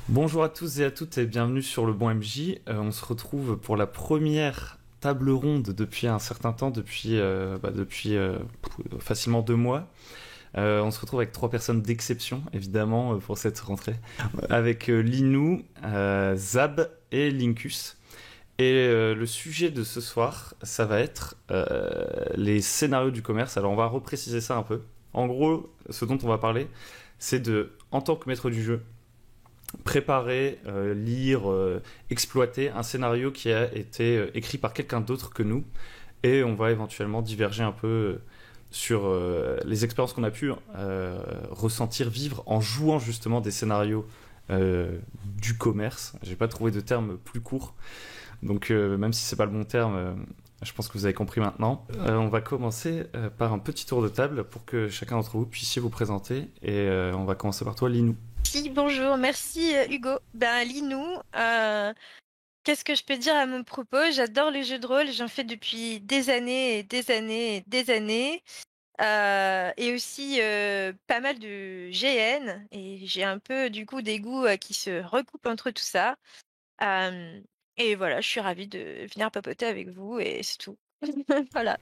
Bonjour à tous et à toutes et bienvenue sur le Bon MJ. On se retrouve pour la première table ronde depuis un certain temps, depuis facilement 2 mois. On se retrouve avec 3 personnes d'exception, évidemment, pour cette rentrée. Avec Linou, Zab et Linkus. Et le sujet de ce soir, ça va être les scénarios du commerce. Alors on va repréciser ça un peu. En gros, ce dont on va parler, c'est de, en tant que maître du jeu, préparer, lire, exploiter un scénario qui a été écrit par quelqu'un d'autre que nous. Et on va éventuellement diverger un peu sur les expériences qu'on a pu ressentir, vivre en jouant justement des scénarios du commerce. J'ai pas trouvé de terme plus court. Donc même si c'est pas le bon terme, je pense que vous avez compris maintenant. On va commencer par un petit tour de table pour que chacun d'entre vous puissiez vous présenter. Et on va commencer par toi, Linou. Si, bonjour, merci Hugo. Ben Linou, qu'est-ce que je peux dire à mon propos? J'adore les jeux de rôle, j'en fais depuis des années et des années et des années. Et aussi pas mal de GN, et j'ai un peu du coup des goûts qui se recoupent entre tout ça. Euh, et voilà, je suis ravie de venir papoter avec vous et c'est tout. Voilà.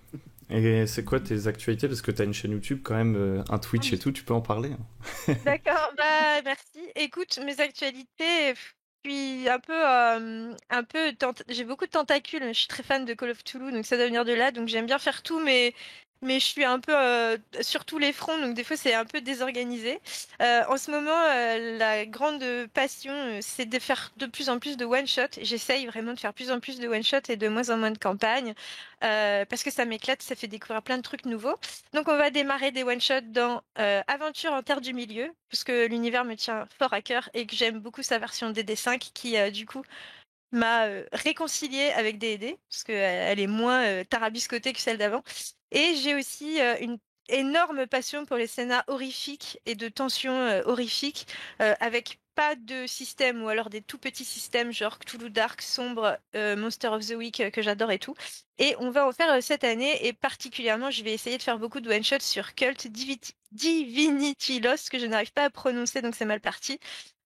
Et c'est quoi tes actualités? Parce que t'as une chaîne YouTube quand même, un Twitch et tout, tu peux en parler, hein. D'accord, bah merci. Écoute, mes actualités, je suis j'ai beaucoup de tentacules. Je suis très fan de Call of Cthulhu, donc ça doit venir de là. Donc j'aime bien faire tout, mais je suis un peu sur tous les fronts, donc des fois c'est un peu désorganisé. En ce moment, la grande passion, c'est de faire de plus en plus de one-shot. J'essaye vraiment de faire plus en plus de one-shot et de moins en moins de campagnes, parce que ça m'éclate, ça fait découvrir plein de trucs nouveaux. Donc on va démarrer des one-shots dans Aventure en Terre du Milieu, puisque l'univers me tient fort à cœur et que j'aime beaucoup sa version DD5 qui du coup m'a réconciliée avec D&D, parce qu'elle est moins tarabiscotée que celle d'avant. Et j'ai aussi une énorme passion pour les scénars horrifiques et de tensions horrifiques, avec pas de système ou alors des tout petits systèmes genre Cthulhu Dark, Sombre, Monster of the Week que j'adore et tout. Et on va en faire cette année et particulièrement je vais essayer de faire beaucoup de one-shots sur Divinity Lost que je n'arrive pas à prononcer donc c'est mal parti.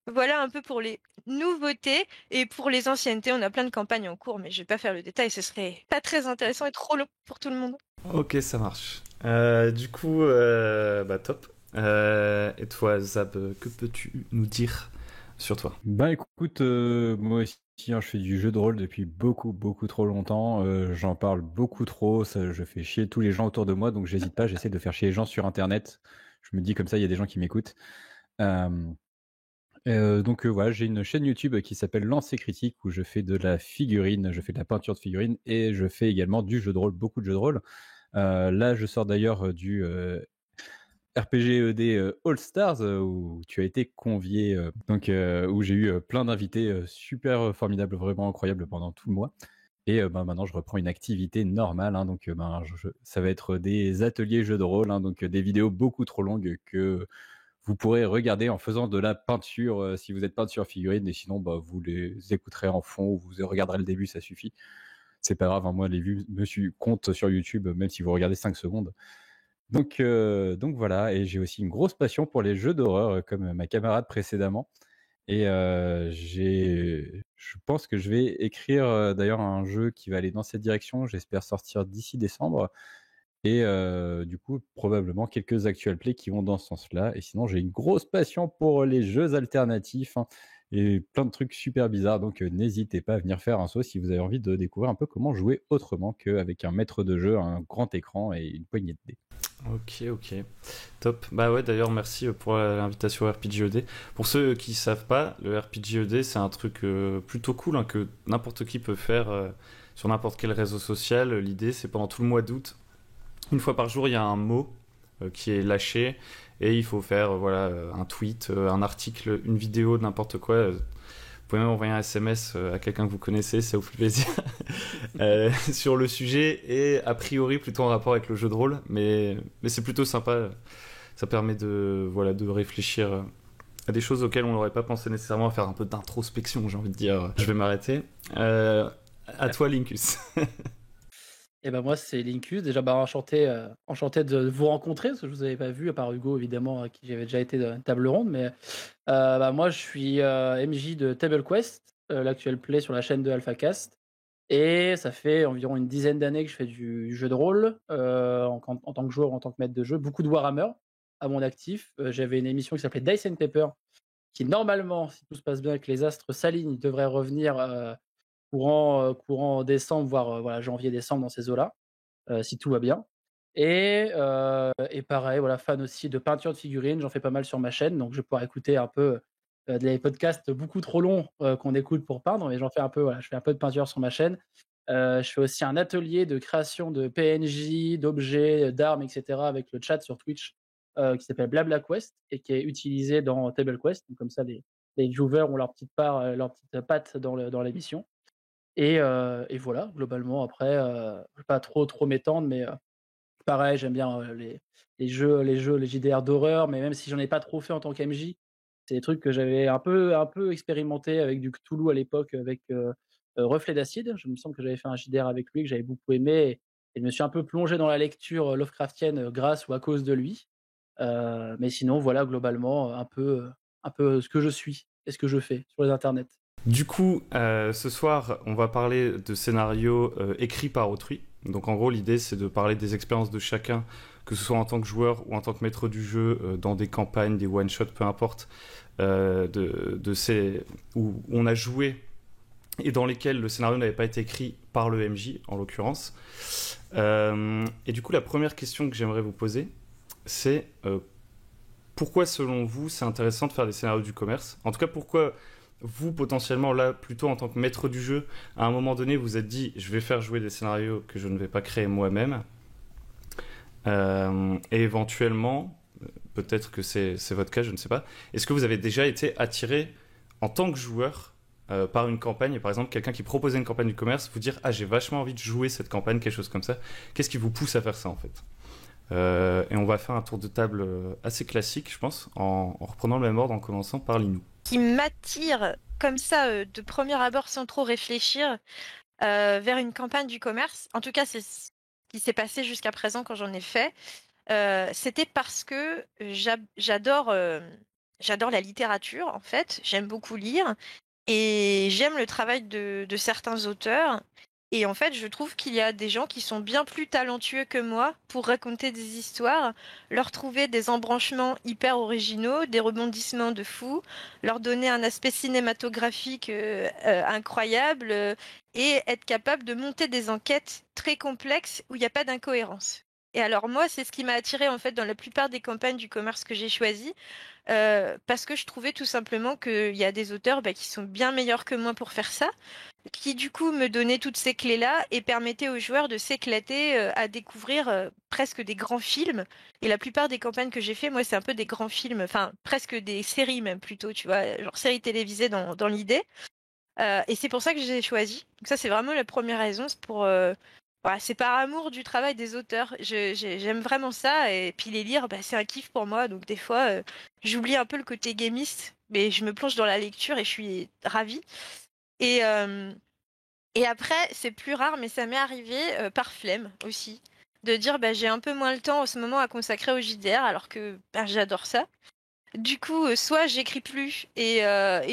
Voilà un peu pour les nouveautés et pour les anciennetés. On a plein de campagnes en cours, mais je vais pas faire le détail, ce serait pas très intéressant et trop long pour tout le monde. Ok, ça marche. Du coup, top. Et toi, Zab, que peux-tu nous dire sur toi? Bah écoute, moi aussi, hein, je fais du jeu de rôle depuis beaucoup, beaucoup trop longtemps. J'en parle beaucoup trop, je fais chier tous les gens autour de moi, donc j'hésite pas, j'essaie de faire chier les gens sur Internet. Je me dis comme ça, il y a des gens qui m'écoutent. Euh, voilà, j'ai une chaîne YouTube qui s'appelle Lancer Critique où je fais de la figurine, je fais de la peinture de figurines et je fais également du jeu de rôle, beaucoup de jeux de rôle. Là, je sors d'ailleurs du RPG All Stars où tu as été convié, où j'ai eu plein d'invités super formidables, vraiment incroyables pendant tout le mois. Et maintenant, je reprends une activité normale, hein, donc ça va être des ateliers jeux de rôle, hein, donc des vidéos beaucoup trop longues que vous pourrez regarder en faisant de la peinture si vous êtes peintre sur figurine, et sinon vous les écouterez en fond ou vous regarderez le début, ça suffit. C'est pas grave, hein, moi les vues comptent sur YouTube, même si vous regardez 5 secondes. Donc voilà, et j'ai aussi une grosse passion pour les jeux d'horreur, comme ma camarade précédemment. Et je pense que je vais écrire d'ailleurs un jeu qui va aller dans cette direction. J'espère sortir d'ici décembre. Et du coup, probablement quelques actual plays qui vont dans ce sens-là. Et sinon, j'ai une grosse passion pour les jeux alternatifs, hein, et plein de trucs super bizarres. Donc n'hésitez pas à venir faire un saut si vous avez envie de découvrir un peu comment jouer autrement qu'avec un maître de jeu, un grand écran et une poignée de dés. Ok, ok. Top. Bah ouais, d'ailleurs, merci pour l'invitation au RPGED. Pour ceux qui savent pas, le RPGED, c'est un truc plutôt cool, hein, que n'importe qui peut faire sur n'importe quel réseau social. L'idée, c'est pendant tout le mois d'août, une fois par jour, il y a un mot qui est lâché et il faut faire un tweet, un article, une vidéo, n'importe quoi. Vous pouvez même envoyer un SMS à quelqu'un que vous connaissez, ça vous fait plaisir, sur le sujet et a priori plutôt en rapport avec le jeu de rôle, mais c'est plutôt sympa. Ça permet de réfléchir à des choses auxquelles on n'aurait pas pensé nécessairement, à faire un peu d'introspection, j'ai envie de dire. Je vais m'arrêter. À toi, Linkus. Et ben moi, c'est Linkus. Déjà, enchanté de vous rencontrer, parce que je vous avais pas vu, à part Hugo, évidemment, à qui j'avais déjà été de table ronde. Mais moi, je suis MJ de Table Quest, l'actuel play sur la chaîne de AlphaCast. Et ça fait environ une dizaine d'années que je fais du jeu de rôle, en tant que joueur, en tant que maître de jeu. Beaucoup de Warhammer à mon actif. J'avais une émission qui s'appelait Dice and Paper, qui normalement, si tout se passe bien et que les astres s'alignent, devrait revenir courant décembre, voire voilà, janvier-décembre, dans ces eaux-là, si tout va bien. Et pareil, voilà, fan aussi de peinture de figurines, j'en fais pas mal sur ma chaîne, donc je vais pouvoir écouter un peu des podcasts beaucoup trop longs qu'on écoute pour peindre, mais j'en fais un peu, voilà, je fais un peu de peinture sur ma chaîne. Je fais aussi un atelier de création de PNJ, d'objets, d'armes, etc., avec le chat sur Twitch, qui s'appelle Blabla Quest et qui est utilisé dans Table Quest. Donc, comme ça, les viewers ont leur petite part, leur petite patte dans l'émission. Et voilà, globalement, après, je vais pas trop m'étendre, mais pareil, j'aime bien les JDR d'horreur, mais même si j'en ai pas trop fait en tant qu'MJ, c'est des trucs que j'avais un peu expérimenté avec du Cthulhu à l'époque, avec Reflet d'Acide. Je me semble que j'avais fait un JDR avec lui, que j'avais beaucoup aimé, et je me suis un peu plongé dans la lecture Lovecraftienne grâce ou à cause de lui. Mais sinon, voilà, globalement, un peu ce que je suis et ce que je fais sur les internets. Du coup, ce soir, on va parler de scénarios écrits par autrui. Donc en gros, l'idée, c'est de parler des expériences de chacun, que ce soit en tant que joueur ou en tant que maître du jeu, dans des campagnes, des one-shots, peu importe, de ces où on a joué et dans lesquels le scénario n'avait pas été écrit par le MJ, en l'occurrence. Et du coup, la première question que j'aimerais vous poser, c'est pourquoi, selon vous, c'est intéressant de faire des scénarios du commerce ? En tout cas, pourquoi vous, potentiellement, là, plutôt en tant que maître du jeu, à un moment donné, vous êtes dit, je vais faire jouer des scénarios que je ne vais pas créer moi-même. Et éventuellement, peut-être que c'est votre cas, je ne sais pas. Est-ce que vous avez déjà été attiré en tant que joueur par une campagne, et par exemple, quelqu'un qui proposait une campagne du commerce, vous dire, ah, j'ai vachement envie de jouer cette campagne, quelque chose comme ça. Qu'est-ce qui vous pousse à faire ça, en fait ? Et on va faire un tour de table assez classique, je pense, en reprenant le même ordre, en commençant par Linou. Qui m'attire comme ça de premier abord sans trop réfléchir vers une campagne du commerce. En tout cas, c'est ce qui s'est passé jusqu'à présent quand j'en ai fait. C'était parce que j'adore la littérature, en fait. J'aime beaucoup lire et j'aime le travail de certains auteurs. Et en fait, je trouve qu'il y a des gens qui sont bien plus talentueux que moi pour raconter des histoires, leur trouver des embranchements hyper originaux, des rebondissements de fou, leur donner un aspect cinématographique incroyable et être capable de monter des enquêtes très complexes où il n'y a pas d'incohérence. Et alors moi, c'est ce qui m'a attiré en fait dans la plupart des campagnes du commerce que j'ai choisies, parce que je trouvais tout simplement qu'il y a des auteurs qui sont bien meilleurs que moi pour faire ça, qui du coup me donnaient toutes ces clés-là et permettaient aux joueurs de s'éclater à découvrir presque des grands films. Et la plupart des campagnes que j'ai fait, moi, c'est un peu des grands films, enfin presque des séries même plutôt, tu vois, genre séries télévisées dans l'idée. Et c'est pour ça que j'ai choisi. Donc ça, c'est vraiment la première raison, c'est pour... voilà, c'est par amour du travail des auteurs. J'aime vraiment ça. Et puis les lire, c'est un kiff pour moi. Donc des fois, j'oublie un peu le côté gamiste, mais je me plonge dans la lecture et je suis ravie. Et, et après, c'est plus rare, mais ça m'est arrivé par flemme aussi, de dire j'ai un peu moins le temps en ce moment à consacrer au JDR, alors que j'adore ça. Du coup, soit j'écris plus et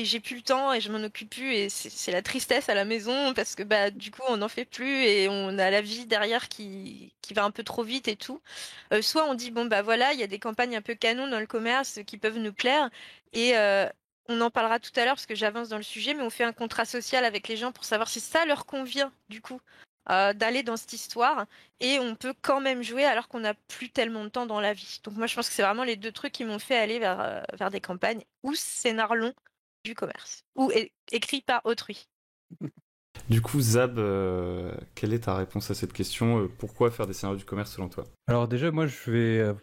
j'ai plus le temps et je m'en occupe plus et c'est la tristesse à la maison parce que du coup on n'en fait plus et on a la vie derrière qui va un peu trop vite et tout. Soit on dit bon voilà, il y a des campagnes un peu canon dans le commerce qui peuvent nous plaire et on en parlera tout à l'heure parce que j'avance dans le sujet, mais on fait un contrat social avec les gens pour savoir si ça leur convient du coup d'aller dans cette histoire et on peut quand même jouer alors qu'on n'a plus tellement de temps dans la vie. Donc moi je pense que c'est vraiment les deux trucs qui m'ont fait aller vers des campagnes ou scénar long du commerce ou écrit par autrui. Du coup, Zab, quelle est ta réponse à cette question ? Pourquoi faire des scénarios du commerce selon toi ? Alors déjà, moi, je vais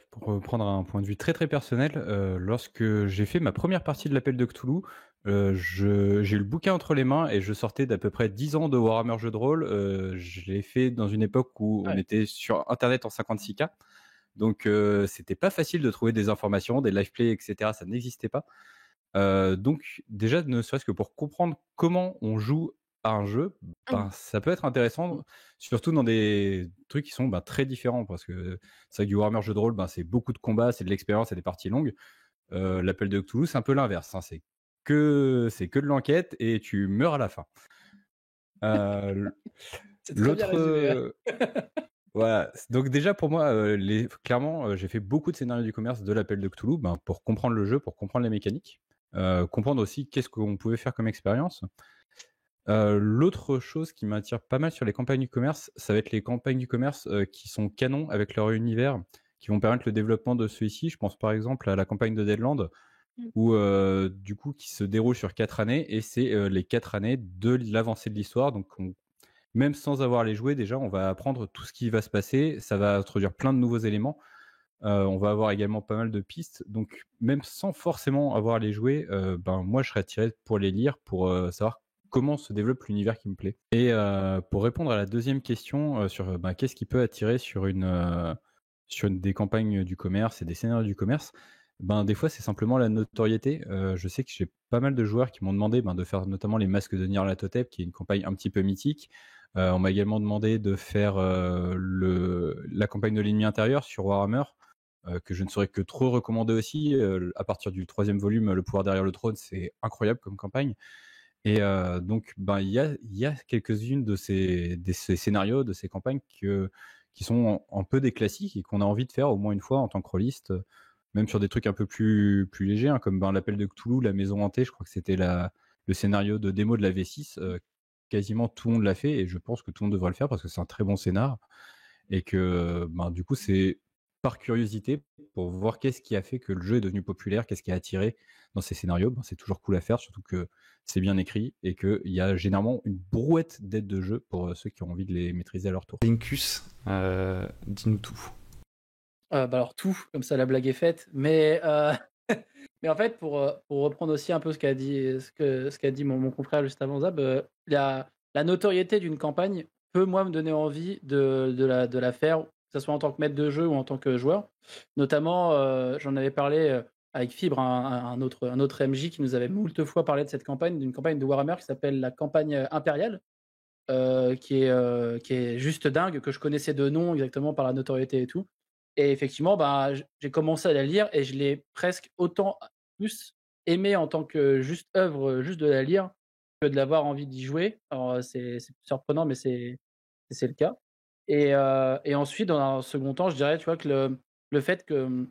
prendre un point de vue très très personnel. Lorsque j'ai fait ma première partie de l'appel de Cthulhu, j'ai eu le bouquin entre les mains et je sortais d'à peu près 10 ans de Warhammer jeu de rôle. Je l'ai fait dans une époque où on était sur Internet en 56K. Donc, c'était pas facile de trouver des informations, des live play, etc. Ça n'existait pas. Donc, déjà, ne serait-ce que pour comprendre comment on joue par un jeu, ça peut être intéressant, surtout dans des trucs qui sont très différents, parce que c'est vrai que du Warhammer jeu de rôle, c'est beaucoup de combats, c'est de l'expérience, c'est des parties longues. L'appel de Cthulhu, c'est un peu l'inverse, hein, c'est que de l'enquête et tu meurs à la fin. C'est très bien résumé. Voilà. Donc déjà pour moi, clairement, j'ai fait beaucoup de scénarios du commerce de l'appel de Cthulhu, pour comprendre le jeu, pour comprendre les mécaniques, comprendre aussi qu'est-ce qu'on pouvait faire comme expérience. L'autre chose qui m'attire pas mal sur les campagnes du commerce, ça va être les campagnes du commerce qui sont canons avec leur univers, qui vont permettre le développement de celui-ci. Je pense par exemple à la campagne de Deadland, où du coup qui se déroule sur 4 années, et c'est les 4 années de l'avancée de l'histoire. Donc même sans avoir les jouer, déjà on va apprendre tout ce qui va se passer, ça va introduire plein de nouveaux éléments. On va avoir également pas mal de pistes, donc même sans forcément avoir les jouer, moi je serais attiré pour les lire, pour savoir comment se développe l'univers qui me plaît. Et pour répondre à la deuxième question sur qu'est-ce qui peut attirer sur des campagnes du commerce et des scénarios du commerce, des fois c'est simplement la notoriété. Je sais que j'ai pas mal de joueurs qui m'ont demandé de faire notamment les Masques de Nyarlathotep, qui est une campagne un petit peu mythique. On m'a également demandé de faire la campagne de l'ennemi intérieur sur Warhammer, que je ne saurais que trop recommander aussi. À partir du 3e volume, Le pouvoir derrière le trône, c'est incroyable comme campagne. Et donc, il y a quelques-unes de ces scénarios, de ces campagnes qui sont un peu des classiques et qu'on a envie de faire au moins une fois en tant que rôliste, même sur des trucs un peu plus légers, hein, comme l'appel de Cthulhu, la maison hantée. Je crois que c'était le scénario de démo de la V6. Quasiment tout le monde l'a fait, et je pense que tout le monde devrait le faire parce que c'est un très bon scénar, et que du coup c'est par curiosité pour voir qu'est-ce qui a fait que le jeu est devenu populaire, qu'est-ce qui a attiré dans ces scénarios. C'est toujours cool à faire, surtout que c'est bien écrit et qu'il y a généralement une brouette d'aides de jeu pour ceux qui ont envie de les maîtriser à leur tour. Lincus, dis-nous tout. Alors tout, comme ça la blague est faite, mais mais en fait pour reprendre aussi un peu ce qu'a dit mon confrère juste avant Zab, la notoriété d'une campagne peut moi me donner envie de la faire, que ce soit en tant que maître de jeu ou en tant que joueur. Notamment, j'en avais parlé avec Fibre, un autre MJ qui nous avait moult fois parlé de cette campagne, d'une campagne de Warhammer qui s'appelle la campagne impériale, qui est juste dingue, que je connaissais de nom exactement par la notoriété et tout. Et effectivement, j'ai commencé à la lire et je l'ai presque autant plus aimé en tant que juste œuvre, juste de la lire, que de l'avoir envie d'y jouer. Alors, c'est surprenant, mais c'est le cas. Et ensuite, dans un second temps, je dirais, tu vois, que le fait que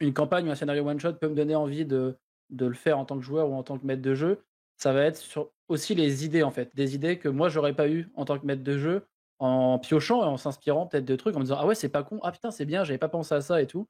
une campagne ou un scénario one-shot peut me donner envie de le faire en tant que joueur ou en tant que maître de jeu, ça va être sur aussi les idées, en fait. Des idées que moi, j'aurais pas eu en tant que maître de jeu, en piochant et en s'inspirant peut-être de trucs, en me disant: «Ah ouais, c'est pas con, ah putain, c'est bien, j'avais pas pensé à ça et tout»,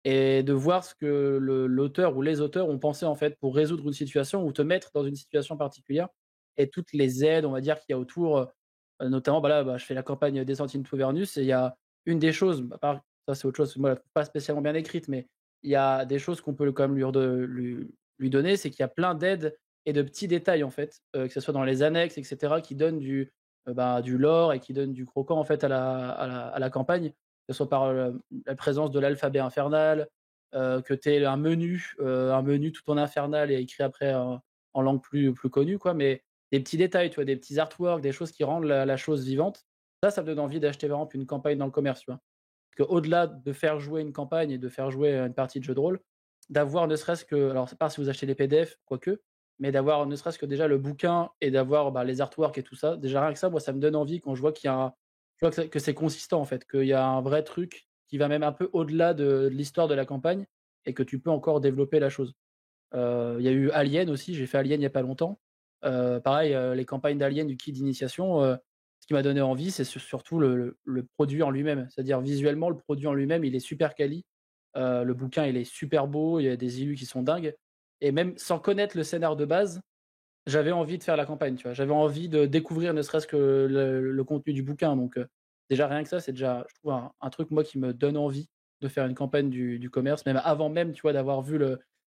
et de voir ce que l'auteur ou les auteurs ont pensé, en fait, pour résoudre une situation ou te mettre dans une situation particulière, et toutes les aides, on va dire, qu'il y a autour, notamment, là, je fais la campagne Descent into Avernus, et il y a une des choses, ça c'est autre chose, moi, je la trouve pas spécialement bien écrite, mais il y a des choses qu'on peut quand même lui donner, c'est qu'il y a plein d'aides et de petits détails, en fait, que ce soit dans les annexes, et cetera, qui donnent du lore et qui donnent du croquant, en fait, à la campagne, que ce soit par la présence de l'alphabet infernal, que tu aies un menu tout en infernal et écrit après en langue plus connue, quoi, mais des petits détails, tu vois, des petits artworks, des choses qui rendent la chose vivante. Ça me donne envie d'acheter vraiment une campagne dans le commerce, tu vois. Qu'au-delà de faire jouer une campagne et de faire jouer une partie de jeu de rôle, d'avoir ne serait-ce que, alors c'est pas si vous achetez des PDF, quoique, mais d'avoir ne serait-ce que déjà le bouquin et d'avoir les artworks et tout ça, déjà rien que ça, moi ça me donne envie quand je vois qu'il y a je vois que c'est consistant, en fait, qu'il y a un vrai truc qui va même un peu au-delà de l'histoire de la campagne et que tu peux encore développer la chose. Il y a eu Alien aussi, j'ai fait Alien il y a pas longtemps. Pareil, les campagnes d'Alien, du kit d'initiation, ce qui m'a donné envie, c'est surtout le produit en lui-même. C'est-à-dire visuellement, le produit en lui-même, il est super quali. Le bouquin, il est super beau, il y a des illus qui sont dingues, et même sans connaître le scénar de base, j'avais envie de faire la campagne, tu vois? J'avais envie de découvrir ne serait-ce que le contenu du bouquin, donc déjà rien que ça, c'est déjà, je trouve, un truc, moi, qui me donne envie de faire une campagne du commerce, même avant même, tu vois, d'avoir vu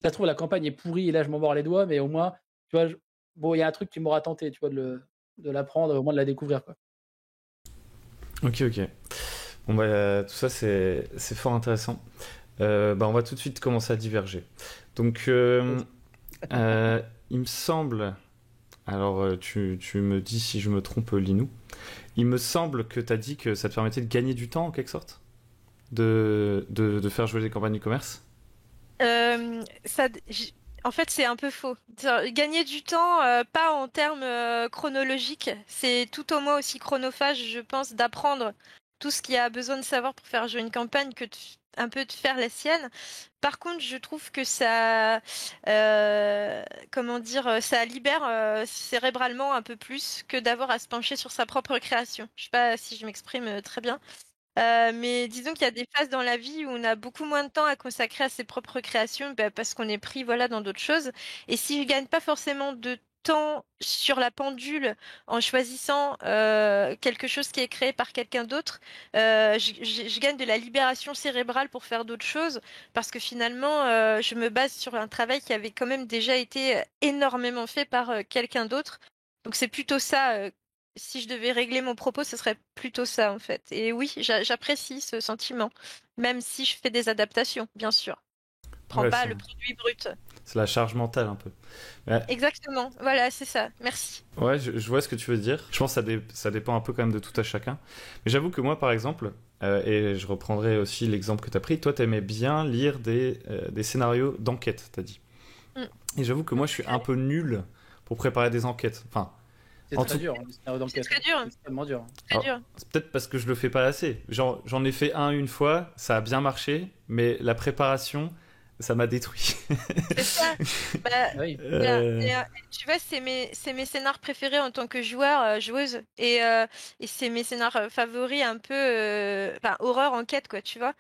ça se trouve, la campagne est pourrie et là, je m'en mords les doigts, mais au moins, tu vois, bon, il y a un truc qui m'aura tenté, tu vois, de l'apprendre, au moins de la découvrir, quoi. Ok. Bon, tout ça, c'est fort intéressant. On va tout de suite commencer à diverger. Donc, il me semble Alors, tu me dis si je me trompe, Linou. Il me semble que tu as dit que ça te permettait de gagner du temps, en quelque sorte, de faire jouer les campagnes e-commerce. Ça, en fait, c'est un peu faux. Gagner du temps, pas en termes chronologiques, c'est tout au moins aussi chronophage, je pense, d'apprendre tout ce qu'il y a besoin de savoir pour faire jouer une campagne que un peu de faire la sienne. Par contre, je trouve que ça, comment dire, ça libère cérébralement un peu plus que d'avoir à se pencher sur sa propre création. Je sais pas si je m'exprime très bien. Mais disons qu'il y a des phases dans la vie où on a beaucoup moins de temps à consacrer à ses propres créations, parce qu'on est pris voilà, dans d'autres choses. Et si je gagne pas forcément de temps sur la pendule en choisissant quelque chose qui est créé par quelqu'un d'autre, je gagne de la libération cérébrale pour faire d'autres choses, parce que finalement, je me base sur un travail qui avait quand même déjà été énormément fait par quelqu'un d'autre. Donc c'est plutôt ça. Si je devais régler mon propos, ce serait plutôt ça en fait. Et oui, j'apprécie ce sentiment, même si je fais des adaptations, bien sûr. Prends Ouais, pas le produit brut. c'est la charge mentale un peu. Ouais, Exactement, voilà, c'est ça. Merci. ouais, je vois ce que tu veux dire. Je pense que ça dépend un peu quand même de tout à chacun. Mais j'avoue que moi, par exemple, et je reprendrai aussi l'exemple que tu as pris, toi, tu aimais bien lire des scénarios d'enquête, t'as dit. Mm. Et j'avoue que moi, je suis un peu nul pour préparer des enquêtes. Enfin, C'est en très tout dur, le scénario C'est d'enquête. très dur, C'est extrêmement dur. très alors, dur. c'est peut-être parce que je le fais pas assez. Genre, j'en ai fait un une fois, ça a bien marché, mais la préparation, ça m'a détruit. C'est ça. Bah, Oui. voilà. Euh, Tu vois, c'est mes scénars préférés en tant que joueur, joueuse. Et c'est mes scénars favoris un peu, enfin, horreur, enquête, quoi, tu vois.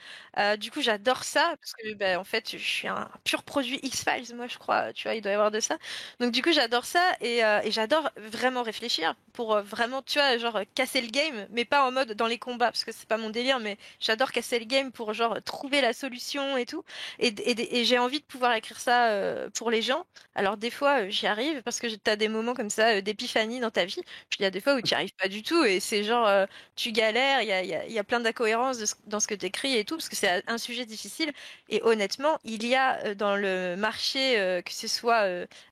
Du coup, j'adore ça, parce que, bah, en fait, je suis un pur produit X-Files, moi, je crois, tu vois, il doit y avoir de ça. Donc, du coup, j'adore ça, et j'adore vraiment réfléchir pour vraiment, tu vois, genre, casser le game, mais pas en mode dans les combats, parce que c'est pas mon délire, mais j'adore casser le game pour, genre, trouver la solution et tout. Et j'ai envie de pouvoir écrire ça pour les gens. Alors des fois, j'y arrive parce que tu as des moments comme ça d'épiphanie dans ta vie. Puis il y a des fois où tu n'y arrives pas du tout et c'est genre, tu galères, il y a plein d'incohérences dans ce que tu écris et tout, parce que c'est un sujet difficile. Et honnêtement, il y a dans le marché, que ce soit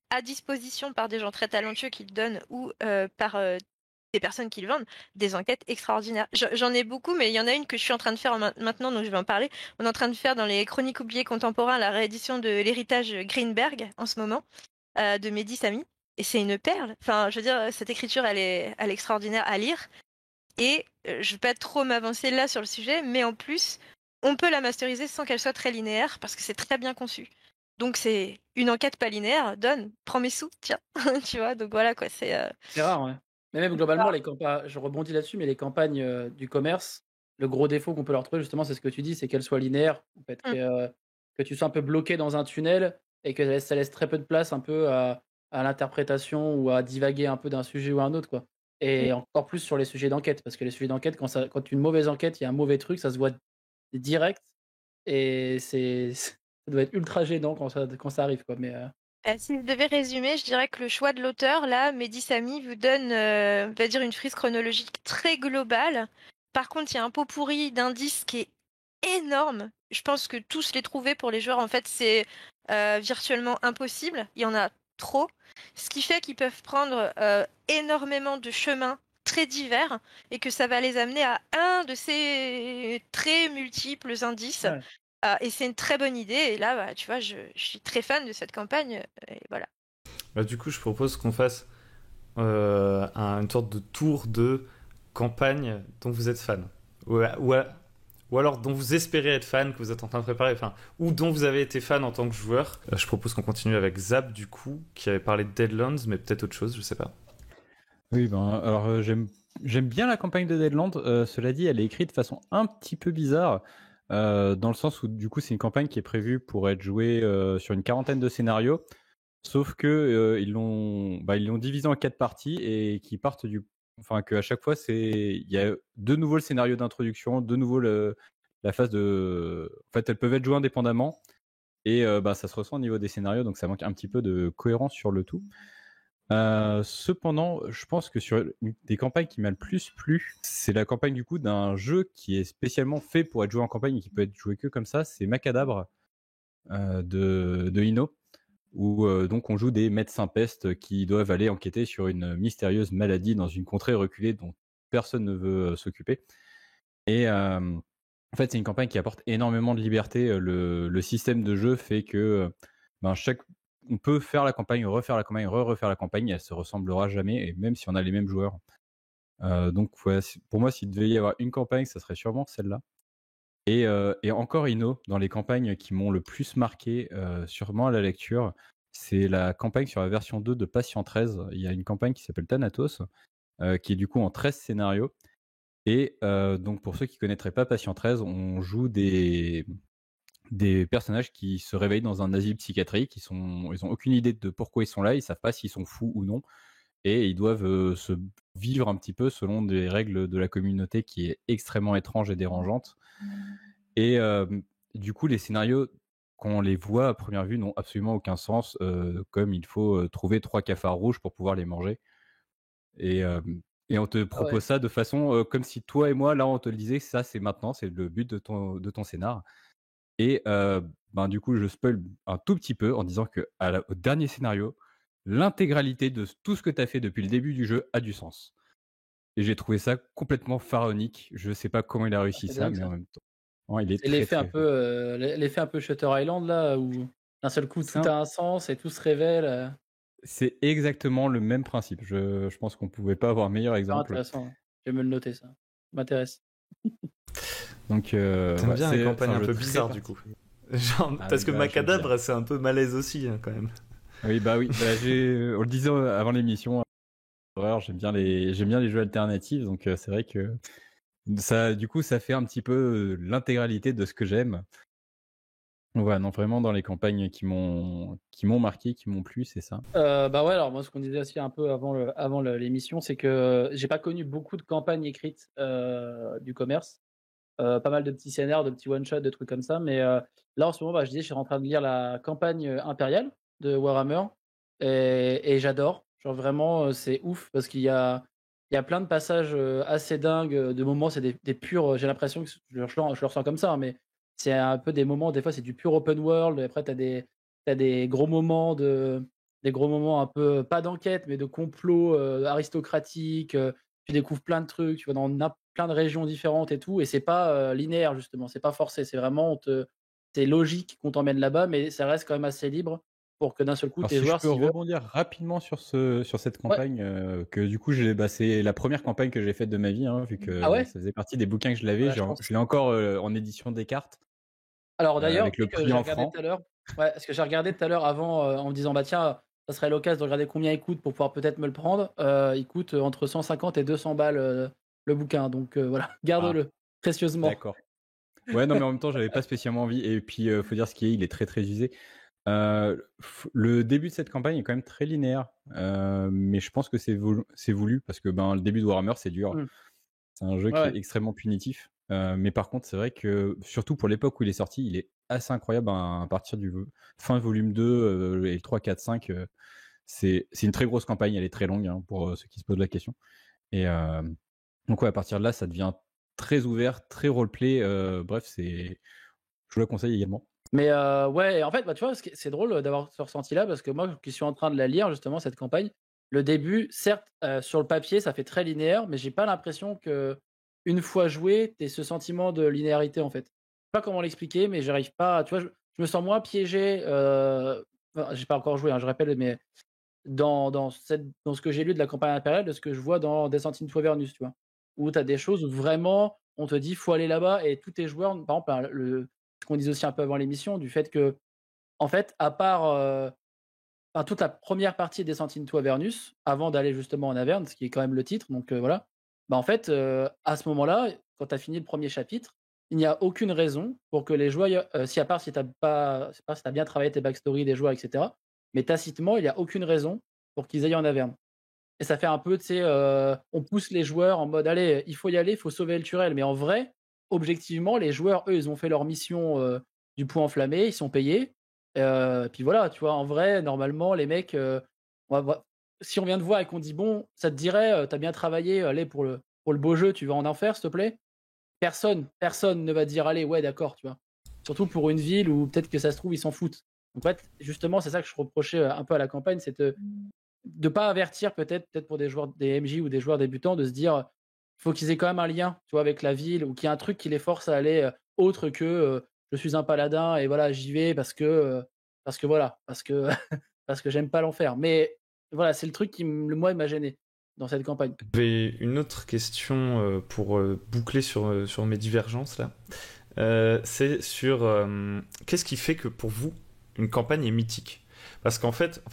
à disposition par des gens très talentueux qui le donnent ou par des personnes qui le vendent, des enquêtes extraordinaires. J'en ai beaucoup, mais il y en a une que je suis en train de faire maintenant, donc je vais en parler. On est en train de faire dans les Chroniques oubliées contemporains la réédition de l'héritage Greenberg en ce moment, de Mehdi Sami. Et c'est une perle. Enfin, je veux dire, cette écriture, elle est extraordinaire à lire. Et je ne vais pas trop m'avancer là sur le sujet, mais en plus, on peut la masteriser sans qu'elle soit très linéaire, parce que c'est très bien conçu. Donc c'est une enquête pas linéaire, donne, prends mes sous, tiens. Tu vois, donc voilà quoi, c'est... C'est rare, ouais. Mais même globalement, les campagnes, je rebondis là-dessus, mais les campagnes du commerce, le gros défaut qu'on peut leur trouver, justement, c'est ce que tu dis, c'est qu'elles soient linéaires. En fait, que tu sois un peu bloqué dans un tunnel et que ça laisse très peu de place un peu à l'interprétation ou à divaguer un peu d'un sujet ou un autre, quoi. Et encore plus sur les sujets d'enquête, parce que les sujets d'enquête, quand une mauvaise enquête, il y a un mauvais truc, ça se voit direct et ça doit être ultra gênant quand ça arrive, quoi. Mais Si je devais résumer, je dirais que le choix de l'auteur, là, Mehdi Sami, vous donne, on va dire, une frise chronologique très globale. Par contre, il y a un pot pourri d'indices qui est énorme. Je pense que tous les trouver pour les joueurs, en fait, c'est virtuellement impossible. Il y en a trop. Ce qui fait qu'ils peuvent prendre énormément de chemins très divers et que ça va les amener à un de ces très multiples indices. ouais. Et c'est une très bonne idée. Et là, bah, tu vois, je suis très fan de cette campagne. Et voilà. Bah, du coup, je propose qu'on fasse une sorte de tour de campagne dont vous êtes fan. Ou alors dont vous espérez être fan, que vous êtes en train de préparer, enfin, ou dont vous avez été fan en tant que joueur. Je propose qu'on continue avec Zap, du coup, qui avait parlé de Deadlands, mais peut-être autre chose, je sais pas. Oui, ben, alors j'aime bien la campagne de Deadlands. Cela dit, elle est écrite de façon un petit peu bizarre, dans le sens où du coup c'est une campagne qui est prévue pour être jouée sur une quarantaine de scénarios, sauf que ils l'ont divisé en 4 parties et qui partent enfin qu'à chaque fois il y a de nouveau le scénario d'introduction, de nouveau la phase de, en fait elles peuvent être jouées indépendamment et ça se ressent au niveau des scénarios, donc ça manque un petit peu de cohérence sur le tout. Cependant, je pense que sur une des campagnes qui m'a le plus plu, c'est la campagne du coup d'un jeu qui est spécialement fait pour être joué en campagne et qui peut être joué que comme ça, c'est Macadabre de Ino. où donc on joue des médecins pestes qui doivent aller enquêter sur une mystérieuse maladie dans une contrée reculée dont personne ne veut s'occuper. Et en fait, c'est une campagne qui apporte énormément de liberté. Le système de jeu fait que on peut faire la campagne, refaire la campagne, refaire la campagne, elle se ressemblera jamais, et même si on a les mêmes joueurs. Donc ouais, pour moi, s'il devait y avoir une campagne, ça serait sûrement celle-là. Et encore dans les campagnes qui m'ont le plus marqué, sûrement à la lecture, c'est la campagne sur la version 2 de Patient 13. Il y a une campagne qui s'appelle Thanatos, qui est du coup en 13 scénarios. Et donc pour ceux qui connaîtraient pas Patient 13, on joue des personnages qui se réveillent dans un asile psychiatrique. Ils ont aucune idée de pourquoi ils sont là, ils savent pas s'ils sont fous ou non. Et ils doivent se vivre un petit peu selon des règles de la communauté qui est extrêmement étrange et dérangeante. Et du coup, les scénarios, quand on les voit à première vue, n'ont absolument aucun sens, comme il faut trouver 3 cafards rouges pour pouvoir les manger. Et on te propose ça de façon comme si toi et moi, là, on te le disait, ça, c'est maintenant, c'est le but de ton scénar. Et du coup, je spoil un tout petit peu en disant que au dernier scénario, l'intégralité de tout ce que tu as fait depuis le début du jeu a du sens. Et j'ai trouvé ça complètement pharaonique. Je sais pas comment il a réussi ça, mais en même temps, il est C'est l'effet un peu Shutter Island là, où d'un seul coup tout a un sens et tout se révèle. C'est exactement le même principe. Je pense qu'on pouvait pas avoir meilleur exemple. Intéressant. Je vais me le noter, ça m'intéresse. Donc t'aimes bien les campagnes un peu bizarres du coup. Parce que Macabre, c'est un peu malaise aussi quand même. Oui, oui. On le disait avant l'émission, j'aime bien les jeux alternatifs, donc c'est vrai que ça, du coup, ça fait un petit peu l'intégralité de ce que j'aime. Ouais, non, vraiment dans les campagnes qui m'ont marqué, qui m'ont plu, c'est ça. Alors moi, ce qu'on disait aussi un peu avant l'émission, c'est que j'ai pas connu beaucoup de campagnes écrites du commerce. Pas mal de petits scénarios, de petits one-shots, de trucs comme ça. Mais là, en ce moment, je disais, je suis en train de lire la campagne impériale de Warhammer et j'adore. Genre vraiment, c'est ouf parce qu'il y a plein de passages assez dingues. De moments, c'est des purs. J'ai l'impression que je le ressens comme ça, hein, mais c'est un peu des moments. Des fois, c'est du pur open world. Et après, t'as des gros moments un peu pas d'enquête, mais de complot aristocratique. Tu découvres plein de trucs. Tu vas dans plein de régions différentes et tout, et c'est pas linéaire justement, c'est pas forcé, c'est vraiment c'est logique qu'on t'emmène là-bas, mais ça reste quand même assez libre pour que d'un seul coup tes joueurs. Si je peux rebondir rapidement sur cette campagne, que du coup c'est la première campagne que j'ai faite de ma vie, hein, vu que ça faisait partie des bouquins que je l'avais. Je l'ai encore en édition des cartes. Alors d'ailleurs, avec le prix en francs. Parce que j'ai regardé tout à l'heure avant en me disant tiens, ça serait l'occasion de regarder combien il coûte pour pouvoir peut-être me le prendre. Il coûte entre 150 et 200 balles le bouquin, donc voilà, garde-le précieusement. D'accord. Ouais, non, mais en même temps, j'avais pas spécialement envie. Et puis, faut dire ce qui est, il est très très usé. Le début de cette campagne est quand même très linéaire, mais je pense que c'est voulu parce que le début de Warhammer, c'est dur. C'est un jeu qui est extrêmement punitif. Mais par contre, c'est vrai que surtout pour l'époque où il est sorti, il est assez incroyable à partir du fin volume 2 et le 3, 4, 5. C'est une très grosse campagne, elle est très longue pour ceux qui se posent la question. Et donc à partir de là, ça devient très ouvert, très roleplay. Bref, je vous la conseille également. Mais en fait, tu vois, c'est drôle d'avoir ce ressenti-là parce que moi, qui suis en train de la lire justement cette campagne, le début, certes, sur le papier, ça fait très linéaire, mais j'ai pas l'impression que une fois joué, t'aies ce sentiment de linéarité en fait. Je sais pas comment l'expliquer, mais j'arrive pas. Tu vois, je me sens moins piégé. J'ai pas encore joué, je rappelle, mais dans ce que j'ai lu de la campagne impériale, de ce que je vois dans Descent into Avernus, tu vois, où tu as des choses où vraiment on te dit faut aller là-bas et tous tes joueurs, par exemple, ce qu'on disait aussi un peu avant l'émission, du fait que, en fait, à part toute la première partie de Descent into Avernus, avant d'aller justement en Averne, ce qui est quand même le titre, donc voilà, en fait, à ce moment-là, quand tu as fini le premier chapitre, il n'y a aucune raison pour que les joueurs, à part si tu as bien travaillé tes backstories des joueurs, etc., mais tacitement, il n'y a aucune raison pour qu'ils aillent en Averne. Et ça fait un peu, tu sais, on pousse les joueurs en mode, allez, il faut y aller, il faut sauver le Turel. Mais en vrai, objectivement, les joueurs, eux, ils ont fait leur mission du point enflammé, ils sont payés. Puis voilà, tu vois, en vrai, normalement, les mecs, si on vient te voir et qu'on dit, bon, ça te dirait, t'as bien travaillé, allez, pour le beau jeu, tu vas en enfer, s'il te plaît. Personne ne va dire, allez, ouais, d'accord, tu vois. Surtout pour une ville où peut-être que ça se trouve, ils s'en foutent. Donc, en fait, justement, c'est ça que je reprochais un peu à la campagne, c'est de pas avertir peut-être pour des joueurs, des MJ ou des joueurs débutants, de se dire, il faut qu'ils aient quand même un lien, tu vois, avec la ville, ou qu'il y ait un truc qui les force à aller autre que je suis un paladin et voilà, j'y vais parce que voilà, parce que parce que j'aime pas l'enfer. Mais voilà, c'est le truc qui, moi, m'a gêné dans cette campagne. Mais une autre question pour boucler sur mes divergences là. C'est sur qu'est-ce qui fait que pour vous une campagne est mythique? Parce qu'en fait,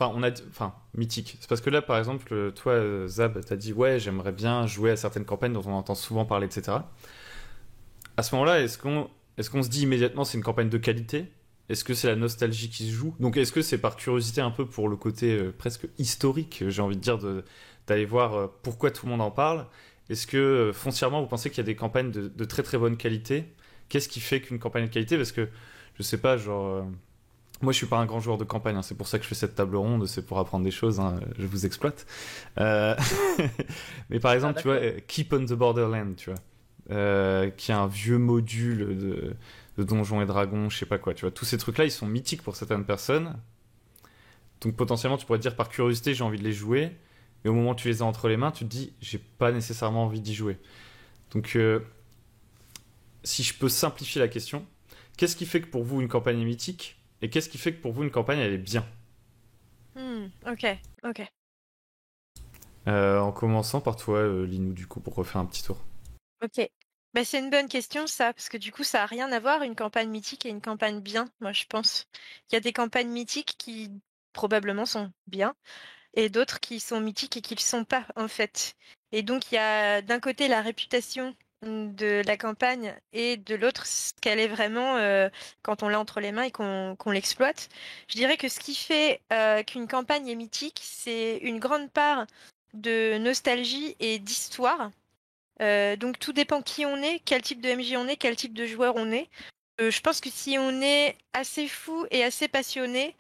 mythique. C'est parce que là, par exemple, toi, Zab, t'as dit ouais, j'aimerais bien jouer à certaines campagnes dont on entend souvent parler, etc. À ce moment-là, est-ce qu'on se dit immédiatement c'est une campagne de qualité? Est-ce que c'est la nostalgie qui se joue? Donc est-ce que c'est par curiosité un peu pour le côté presque historique, j'ai envie de dire, d'aller voir pourquoi tout le monde en parle? Est-ce que foncièrement vous pensez qu'il y a des campagnes de très très bonne qualité? Qu'est-ce qui fait qu'une campagne de qualité? Parce que je sais pas, genre moi je suis pas un grand joueur de campagne, hein, c'est pour ça que je fais cette table ronde, c'est pour apprendre des choses, hein, je vous exploite. Euh, Mais par exemple, tu vois, D'accord. Keep on the Borderland, tu vois, qui est un vieux module de Donjons et Dragons, je sais pas quoi, tu vois. Tous ces trucs-là, ils sont mythiques pour certaines personnes. Donc potentiellement, tu pourrais te dire par curiosité, j'ai envie de les jouer. Et au moment où tu les as entre les mains, tu te dis, j'ai pas nécessairement envie d'y jouer. Donc, si je peux simplifier la question, qu'est-ce qui fait que pour vous une campagne est mythique? Et qu'est-ce qui fait que pour vous une campagne elle est bien? Ok, ok. En commençant par toi, Linou, du coup, pour refaire un petit tour. Ok. Bah, c'est une bonne question, ça, parce que du coup, ça a rien à voir, une campagne mythique et une campagne bien, moi, je pense. Il y a des campagnes mythiques qui probablement sont bien, et d'autres qui sont mythiques et qui le sont pas, en fait. Et donc, il y a d'un côté la réputation de la campagne et de l'autre ce qu'elle est vraiment quand on l'a entre les mains et qu'on l'exploite. Je dirais que ce qui fait qu'une campagne est mythique, c'est une grande part de nostalgie et d'histoire. Donc tout dépend qui on est, quel type de MJ on est, quel type de joueur on est. Je pense que si on est assez fou et assez passionné,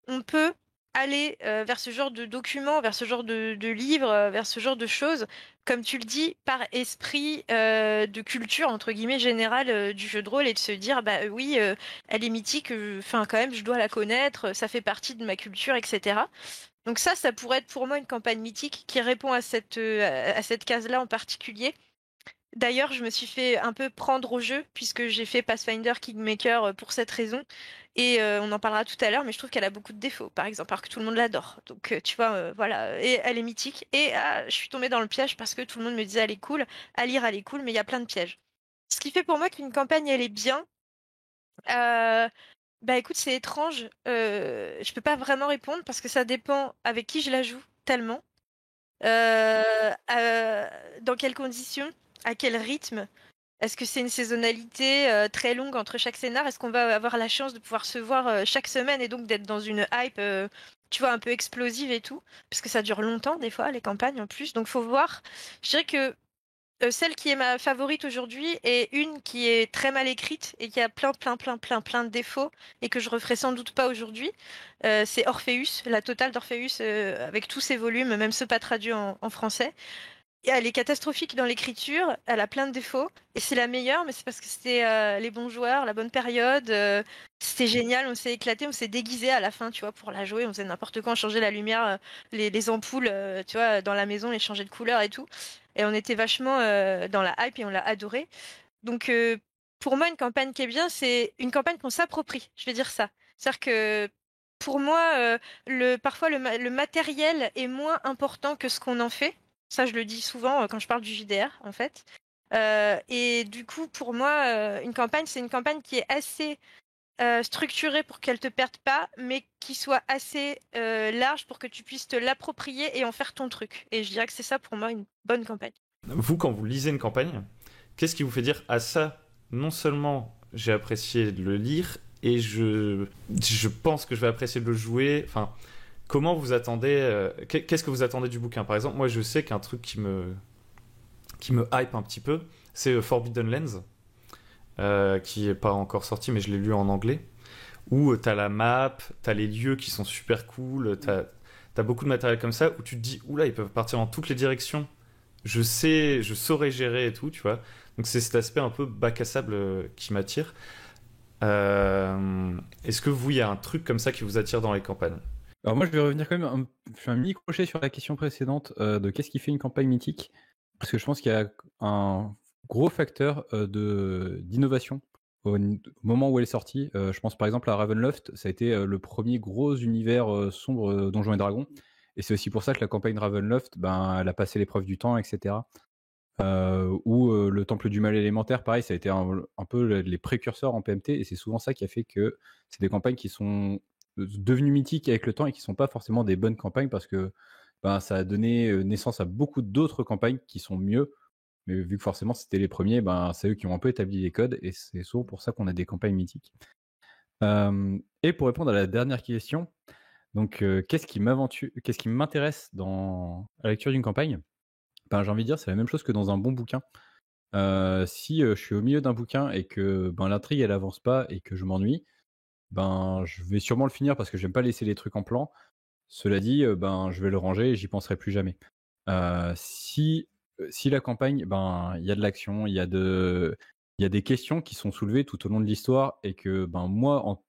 on peut aller vers ce genre de documents, vers ce genre de livres, vers ce genre de choses, comme tu le dis, par esprit de culture, entre guillemets, générale du jeu de rôle, et de se dire, bah oui, elle est mythique, enfin quand même, je dois la connaître, ça fait partie de ma culture, etc. Donc ça pourrait être pour moi une campagne mythique qui répond à cette case-là en particulier. D'ailleurs, je me suis fait un peu prendre au jeu puisque j'ai fait Pathfinder Kingmaker pour cette raison. Et on en parlera tout à l'heure, mais je trouve qu'elle a beaucoup de défauts, par exemple, alors que tout le monde l'adore. Donc, tu vois, voilà. Et elle est mythique. Et je suis tombée dans le piège parce que tout le monde me disait elle est cool. À lire, elle est cool, mais il y a plein de pièges. Ce qui fait pour moi qu'une campagne, elle est bien. euh, Bah écoute, c'est étrange. Je peux pas vraiment répondre parce que ça dépend avec qui je la joue, tellement. Dans quelles conditions? À quel rythme? Est-ce que c'est une saisonnalité très longue entre chaque scénar? Est-ce qu'on va avoir la chance de pouvoir se voir chaque semaine et donc d'être dans une hype, tu vois, un peu explosive et tout? Parce que ça dure longtemps, des fois, les campagnes en plus. Donc, faut voir. Je dirais que celle qui est ma favorite aujourd'hui est une qui est très mal écrite et qui a plein de défauts et que je referai sans doute pas aujourd'hui. C'est Orpheus, la totale d'Orpheus, avec tous ses volumes, même ceux pas traduits en français. Et elle est catastrophique dans l'écriture, elle a plein de défauts, et c'est la meilleure, mais c'est parce que c'était les bons joueurs, la bonne période, c'était génial, on s'est éclaté, on s'est déguisé à la fin, tu vois, pour la jouer, on faisait n'importe quoi, on changeait la lumière, les ampoules, tu vois, dans la maison, les changeait de couleur et tout, et on était vachement dans la hype et on l'a adoré. Donc pour moi, une campagne qui est bien, c'est une campagne qu'on s'approprie, je vais dire ça. C'est-à-dire que pour moi, parfois le matériel est moins important que ce qu'on en fait. Ça, je le dis souvent quand je parle du JDR, en fait. Et du coup, pour moi, une campagne, c'est une campagne qui est assez structurée pour qu'elle te perde pas, mais qui soit assez large pour que tu puisses te l'approprier et en faire ton truc. Et je dirais que c'est ça pour moi une bonne campagne. Vous, quand vous lisez une campagne, qu'est-ce qui vous fait dire à ça? Non seulement j'ai apprécié de le lire, et je pense que je vais apprécier de le jouer. Enfin, comment vous attendez qu'est-ce que vous attendez du bouquin? Par exemple, moi, je sais qu'un truc qui me hype un petit peu, c'est Forbidden Lands, qui est pas encore sorti, mais je l'ai lu en anglais. Où t'as la map, t'as les lieux qui sont super cool, t'as beaucoup de matériel comme ça, où tu te dis, oula, ils peuvent partir dans toutes les directions. Je saurais gérer et tout, tu vois. Donc c'est cet aspect un peu bac à sable qui m'attire. Est-ce que vous, il y a un truc comme ça qui vous attire dans les campagnes? Alors moi, je vais revenir quand même, je fais un mini crochet sur la question précédente de qu'est-ce qui fait une campagne mythique, parce que je pense qu'il y a un gros facteur d'innovation au moment où elle est sortie. Je pense par exemple à Ravenloft, ça a été le premier gros univers sombre Donjons et Dragons, et c'est aussi pour ça que la campagne de Ravenloft, elle a passé l'épreuve du temps, etc. Ou le Temple du Mal élémentaire, pareil, ça a été un peu les précurseurs en PMT, et c'est souvent ça qui a fait que c'est des campagnes qui sont devenues mythiques avec le temps et qui sont pas forcément des bonnes campagnes, parce que ça a donné naissance à beaucoup d'autres campagnes qui sont mieux, mais vu que forcément c'était les premiers, c'est eux qui ont un peu établi les codes, et c'est souvent pour ça qu'on a des campagnes mythiques. Et pour répondre à la dernière question, donc qu'est-ce qui m'intéresse dans la lecture d'une campagne? J'ai envie de dire, c'est la même chose que dans un bon bouquin. Si je suis au milieu d'un bouquin et que l'intrigue elle avance pas et que je m'ennuie, je vais sûrement le finir parce que j'aime pas laisser les trucs en plan. Cela dit, je vais le ranger et j'y penserai plus jamais. Si la campagne, il y a de l'action, il y a des questions qui sont soulevées tout au long de l'histoire, et que moi,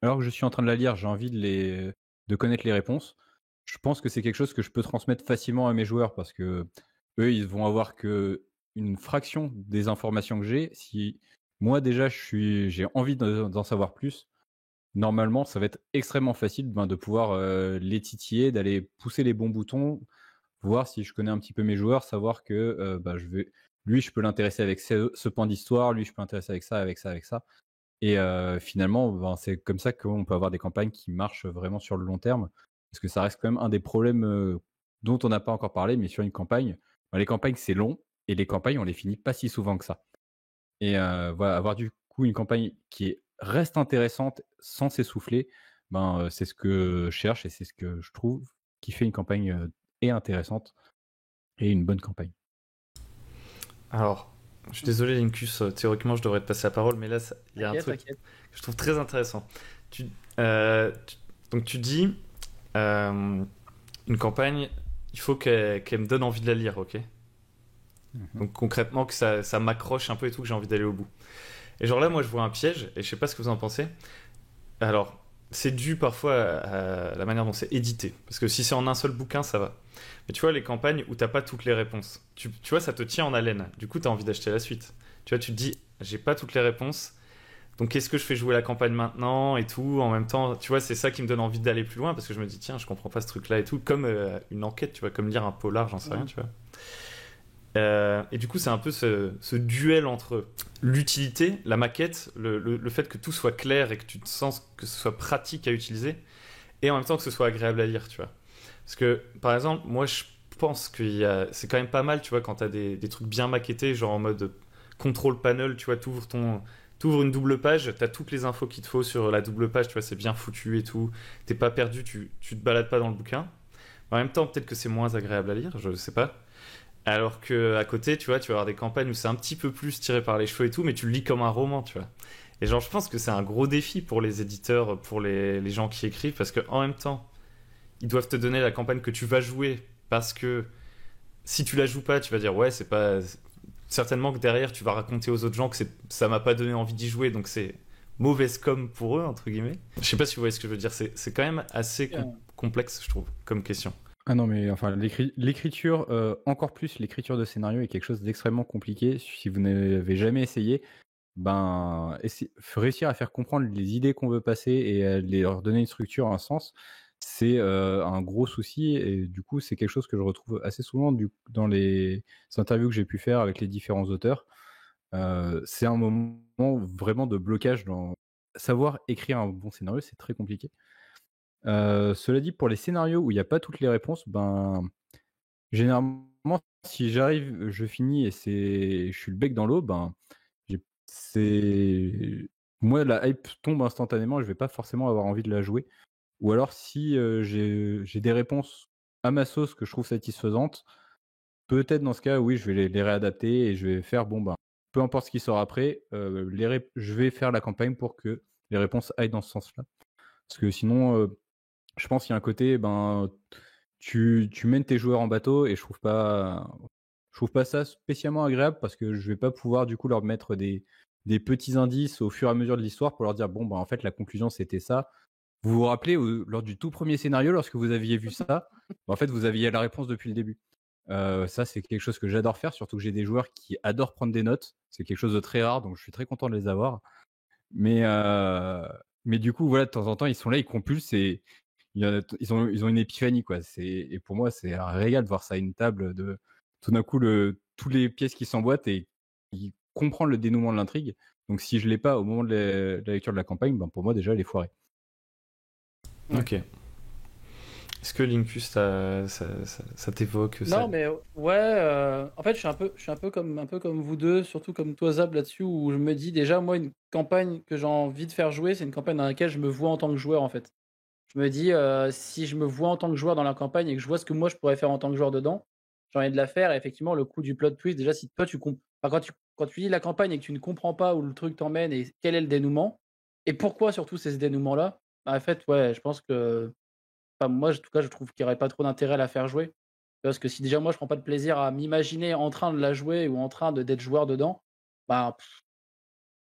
alors que je suis en train de la lire, j'ai envie de connaître les réponses. Je pense que c'est quelque chose que je peux transmettre facilement à mes joueurs, parce que eux, ils vont avoir que une fraction des informations que j'ai. Si moi déjà j'ai envie d'en savoir plus, normalement ça va être extrêmement facile de pouvoir les titiller, d'aller pousser les bons boutons, voir si je connais un petit peu mes joueurs, savoir que lui je peux l'intéresser avec ce point d'histoire, lui je peux l'intéresser avec ça, avec ça, avec ça. Et finalement, c'est comme ça qu'on peut avoir des campagnes qui marchent vraiment sur le long terme, parce que ça reste quand même un des problèmes dont on n'a pas encore parlé, mais sur une campagne, les campagnes c'est long, et les campagnes on les finit pas si souvent que ça. Et voilà, avoir du coup une campagne qui reste intéressante sans s'essouffler, c'est ce que je cherche, et c'est ce que je trouve qui fait une campagne et intéressante et une bonne campagne. Alors, je suis désolé, Linkus, théoriquement, je devrais te passer la parole, mais là, il y a un truc que je trouve très intéressant. Donc, tu dis, une campagne, il faut qu'elle me donne envie de la lire, ok? Donc, concrètement, que ça m'accroche un peu et tout, que j'ai envie d'aller au bout. Et genre là, moi, je vois un piège, et je sais pas ce que vous en pensez. Alors, c'est dû parfois à la manière dont c'est édité. Parce que si c'est en un seul bouquin, ça va. Mais tu vois, les campagnes où t'as pas toutes les réponses, tu vois, ça te tient en haleine. Du coup, t'as envie d'acheter la suite. Tu vois, tu te dis, j'ai pas toutes les réponses, donc est-ce que je fais jouer la campagne maintenant et tout, en même temps, tu vois, c'est ça qui me donne envie d'aller plus loin, parce que je me dis, tiens, je comprends pas ce truc-là et tout, comme une enquête, tu vois, comme lire un polar, j'en sais rien, tu vois. Et du coup, c'est un peu ce duel entre l'utilité, la maquette, le fait que tout soit clair et que tu te sens que ce soit pratique à utiliser, et en même temps que ce soit agréable à lire, tu vois. Parce que, par exemple, moi, je pense que c'est quand même pas mal, tu vois, quand t'as des trucs bien maquettés, genre en mode control panel, tu vois, t'ouvres une double page, t'as toutes les infos qu'il te faut sur la double page, tu vois, c'est bien foutu et tout, t'es pas perdu, tu te balades pas dans le bouquin. En même temps, peut-être que c'est moins agréable à lire, je sais pas. Alors que à côté, tu vois, tu vas avoir des campagnes où c'est un petit peu plus tiré par les cheveux et tout, mais tu le lis comme un roman, tu vois. Et genre, je pense que c'est un gros défi pour les éditeurs, pour les gens qui écrivent, parce qu'en même temps, ils doivent te donner la campagne que tu vas jouer, parce que si tu la joues pas, tu vas dire ouais, c'est pas. Certainement que derrière, tu vas raconter aux autres gens que ça m'a pas donné envie d'y jouer, donc c'est mauvaise com pour eux, entre guillemets. Je sais pas si vous voyez ce que je veux dire, c'est quand même assez complexe, je trouve, comme question. Ah non, mais enfin, l'écriture, encore plus l'écriture de scénario, est quelque chose d'extrêmement compliqué. Si vous n'avez jamais essayé, réussir à faire comprendre les idées qu'on veut passer et à leur donner une structure, un sens, c'est un gros souci. Et du coup, c'est quelque chose que je retrouve assez souvent dans les interviews que j'ai pu faire avec les différents auteurs. C'est un moment vraiment de blocage. Savoir écrire un bon scénario, c'est très compliqué. Cela dit, pour les scénarios où il n'y a pas toutes les réponses, généralement, si j'arrive, je finis et je suis le bec dans l'eau, moi, la hype tombe instantanément, je vais pas forcément avoir envie de la jouer. Ou alors, si j'ai des réponses à ma sauce que je trouve satisfaisantes, peut-être dans ce cas, oui, je vais les réadapter, et je vais faire, peu importe ce qui sort après, je vais faire la campagne pour que les réponses aillent dans ce sens-là. Parce que sinon, je pense qu'il y a un côté, tu mènes tes joueurs en bateau, et je trouve pas ça spécialement agréable, parce que je vais pas pouvoir du coup leur mettre des des petits indices au fur et à mesure de l'histoire pour leur dire bon, bah, en fait, la conclusion c'était ça. Vous vous rappelez, lors du tout premier scénario, lorsque vous aviez vu ça, bah, en fait, vous aviez la réponse depuis le début. Ça, c'est quelque chose que j'adore faire, surtout que j'ai des joueurs qui adorent prendre des notes. C'est quelque chose de très rare, donc je suis très content de les avoir. Mais du coup, voilà, de temps en temps, ils sont là, ils compulsent et ils ont une épiphanie, quoi. Et pour moi, c'est un régal de voir ça à une table, de tout d'un coup, toutes les pièces qui s'emboîtent et qui comprendre le dénouement de l'intrigue. Donc, si je l'ai pas au moment de la lecture de la campagne, ben, pour moi, déjà, elle est foirée. Ok. Est-ce que Linkus, ça t'évoque ça? Non, mais ouais, en fait, je suis un peu comme vous deux, surtout comme toi, Zab, là-dessus, où je me dis déjà, moi, une campagne que j'ai envie de faire jouer, c'est une campagne dans laquelle je me vois en tant que joueur, en fait. Je me dis, si je me vois en tant que joueur dans la campagne et que je vois ce que moi, je pourrais faire en tant que joueur dedans, j'ai envie de la faire. Et effectivement, le coup du plot twist, déjà, si toi, quand tu lis la campagne et que tu ne comprends pas où le truc t'emmène et quel est le dénouement, et pourquoi surtout c'est ce dénouement-là, bah, en fait, ouais, je pense que enfin, moi, en tout cas, je trouve qu'il n'y aurait pas trop d'intérêt à la faire jouer. Parce que si déjà moi, je prends pas de plaisir à m'imaginer en train de la jouer ou en train d'être joueur dedans, bah,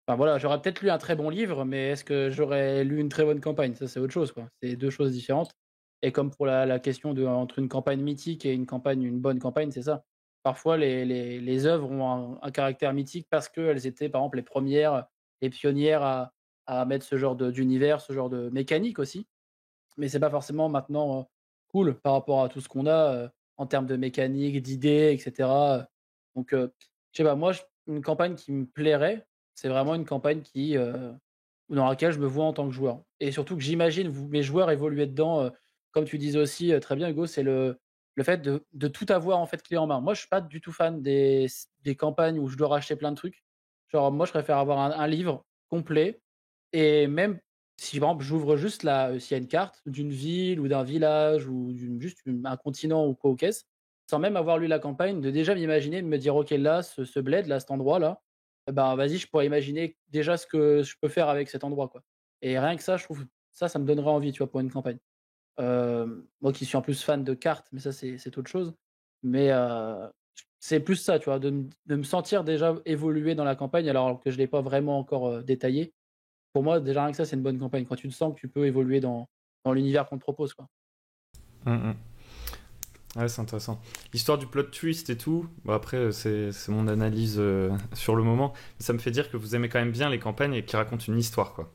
enfin, voilà, j'aurais peut-être lu un très bon livre, mais est-ce que j'aurais lu une très bonne campagne? Ça, c'est autre chose, quoi. C'est deux choses différentes. Et comme pour la question entre une campagne mythique et une bonne campagne, c'est ça. Parfois, les œuvres ont un caractère mythique parce qu'elles étaient, par exemple, les premières, les pionnières à mettre ce genre d'univers, ce genre de mécanique aussi. Mais c'est pas forcément maintenant cool par rapport à tout ce qu'on a en termes de mécanique, d'idées, etc. Donc, je sais pas, moi, une campagne qui me plairait, c'est vraiment une campagne dans laquelle je me vois en tant que joueur. Et surtout que j'imagine mes joueurs évoluer dedans, comme tu disais aussi très bien, Hugo, c'est le fait de tout avoir en fait clé en main. Moi, je suis pas du tout fan des campagnes où je dois racheter plein de trucs. Genre, moi, je préfère avoir un livre complet et même si par exemple j'ouvre juste s'il y a une carte d'une ville ou d'un village ou un continent ou quoi au caisse, sans même avoir lu la campagne, de déjà m'imaginer, de me dire ok là, ce bled, là, cet endroit là, eh ben vas-y, je pourrais imaginer déjà ce que je peux faire avec cet endroit quoi. Et rien que ça, je trouve ça me donnerait envie, tu vois, pour une campagne. Moi qui suis en plus fan de cartes, mais ça c'est autre chose. Mais c'est plus ça, tu vois, de me sentir déjà évoluer dans la campagne alors que je l'ai pas vraiment encore détaillé. Pour moi, déjà rien que ça, c'est une bonne campagne. Quand tu te sens que tu peux évoluer dans l'univers qu'on te propose, quoi. Ouais, c'est intéressant. L'histoire du plot twist et tout, bon, après, c'est mon analyse sur le moment. Mais ça me fait dire que vous aimez quand même bien les campagnes et qui racontent une histoire, quoi.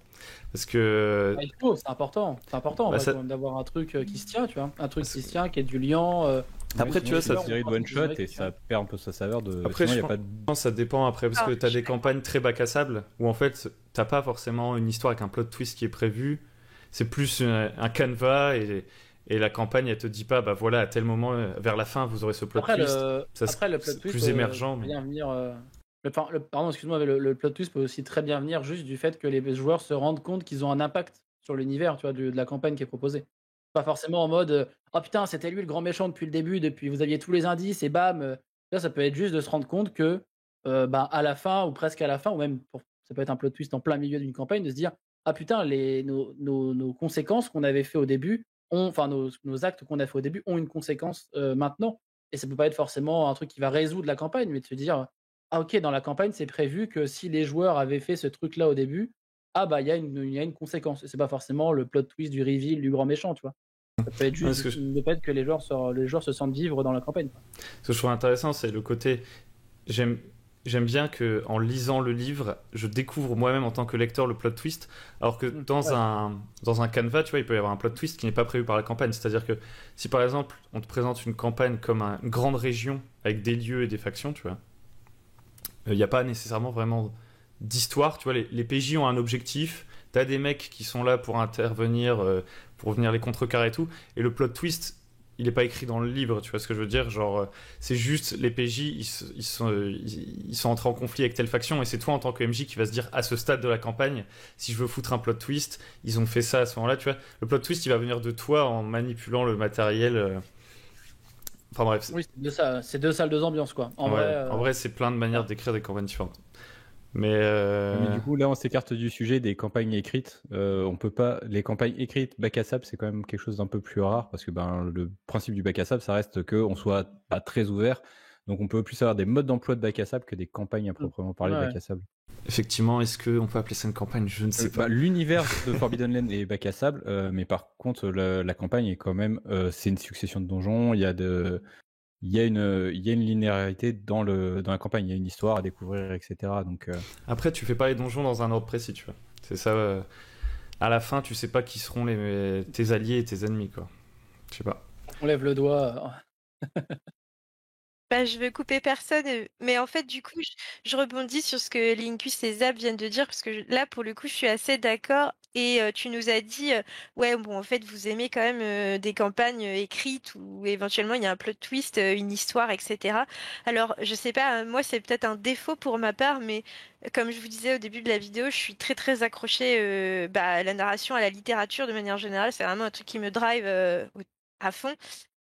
Parce que. Il faut, c'est important. C'est important Bah, en fait, ça- quand même, d'avoir un truc qui se tient, tu vois. Un truc Parce qui que- se tient, qui est du liant. Après, Sinon, tu vois, c'est ça. une série de one shot et ça perd un peu sa saveur de. Après, Sinon, je y a pas de... pense que ça dépend après, parce Ah, que t'as je suis des campagnes très bac à sable où en fait, t'as pas forcément une histoire avec un plot twist qui est prévu. C'est plus un canevas et la campagne, elle te dit pas, bah voilà, à tel moment, vers la fin, vous aurez ce plot Après, twist. après, le plot C'est twist plus émergent. peut Mais... bien venir. Pardon, excuse-moi, mais le plot twist peut aussi très bien venir juste du fait que les joueurs se rendent compte qu'ils ont un impact sur l'univers, tu vois, de la campagne qui est proposée. Pas forcément en mode oh putain, c'était lui le grand méchant depuis le début, depuis vous aviez tous les indices et bam. Là, ça peut être juste de se rendre compte que bah, à la fin ou presque à la fin, ou même ça peut être un plot twist en plein milieu d'une campagne, de se dire ah putain, nos conséquences qu'on avait fait au début, enfin nos actes qu'on a fait au début ont une conséquence maintenant. Et ça peut pas être forcément un truc qui va résoudre la campagne, mais de se dire ah ok, dans la campagne, c'est prévu que si les joueurs avaient fait ce truc-là au début, ah bah il y a une conséquence. Et c'est pas forcément le plot twist du reveal du grand méchant, tu vois. Ça peut être Parce juste que le fait que les joueurs se sentent vivre dans la campagne, quoi. Ce que je trouve intéressant, c'est le côté. J'aime bien que en lisant le livre, je découvre moi-même en tant que lecteur le plot twist, alors que Ouais. dans un canevas, tu vois, il peut y avoir un plot twist qui n'est pas prévu par la campagne. C'est-à-dire que si par exemple on te présente une campagne comme une grande région avec des lieux et des factions, tu vois, il n'y a pas nécessairement vraiment d'histoire. Tu vois, les PJ ont un objectif. T'as des mecs qui sont là pour intervenir, pour venir les contrecarrer et tout. Et le plot twist, il n'est pas écrit dans le livre, tu vois ce que je veux dire? Genre, c'est juste les PJ, ils sont entrés en conflit avec telle faction, et c'est toi en tant que MJ qui va se dire à ce stade de la campagne, si je veux foutre un plot twist, ils ont fait ça à ce moment-là, tu vois. Le plot twist, il va venir de toi en manipulant le matériel. Enfin bref, Oui, c'est deux salles, deux ambiances, quoi. ouais, en vrai, c'est plein de manières d'écrire des campagnes différentes. Mais, Mais du coup, là, on s'écarte du sujet des campagnes écrites. On peut pas. Les campagnes écrites bac à sable, c'est quand même quelque chose d'un peu plus rare parce que le principe du bac à sable, ça reste qu'on soit pas très ouvert. Donc, on peut plus avoir des modes d'emploi de bac à sable que des campagnes à proprement parler de Ouais. bac à sable. Effectivement, est-ce qu'on peut appeler ça une campagne? Je ne sais pas. L'univers de Forbidden Land est bac à sable, mais par contre, la campagne est quand même, c'est une succession de donjons. Il y a une linéarité dans la campagne. Il y a une histoire à découvrir, etc. Donc, Après, tu fais pas les donjons dans un ordre précis, tu vois. C'est ça. À la fin, tu sais pas qui seront tes alliés et tes ennemis, quoi. Je sais pas. On lève le doigt. Bah, je veux couper personne, mais en fait, du coup, je rebondis sur ce que Linkus et Zap viennent de dire, parce que là, pour le coup, je suis assez d'accord. Et tu nous as dit, ouais, bon, en fait, vous aimez quand même des campagnes écrites où éventuellement il y a un plot twist, une histoire, etc. Alors, je sais pas, moi, c'est peut-être un défaut pour ma part, mais comme je vous disais au début de la vidéo, je suis très très accrochée à la narration, à la littérature de manière générale. C'est vraiment un truc qui me drive à fond.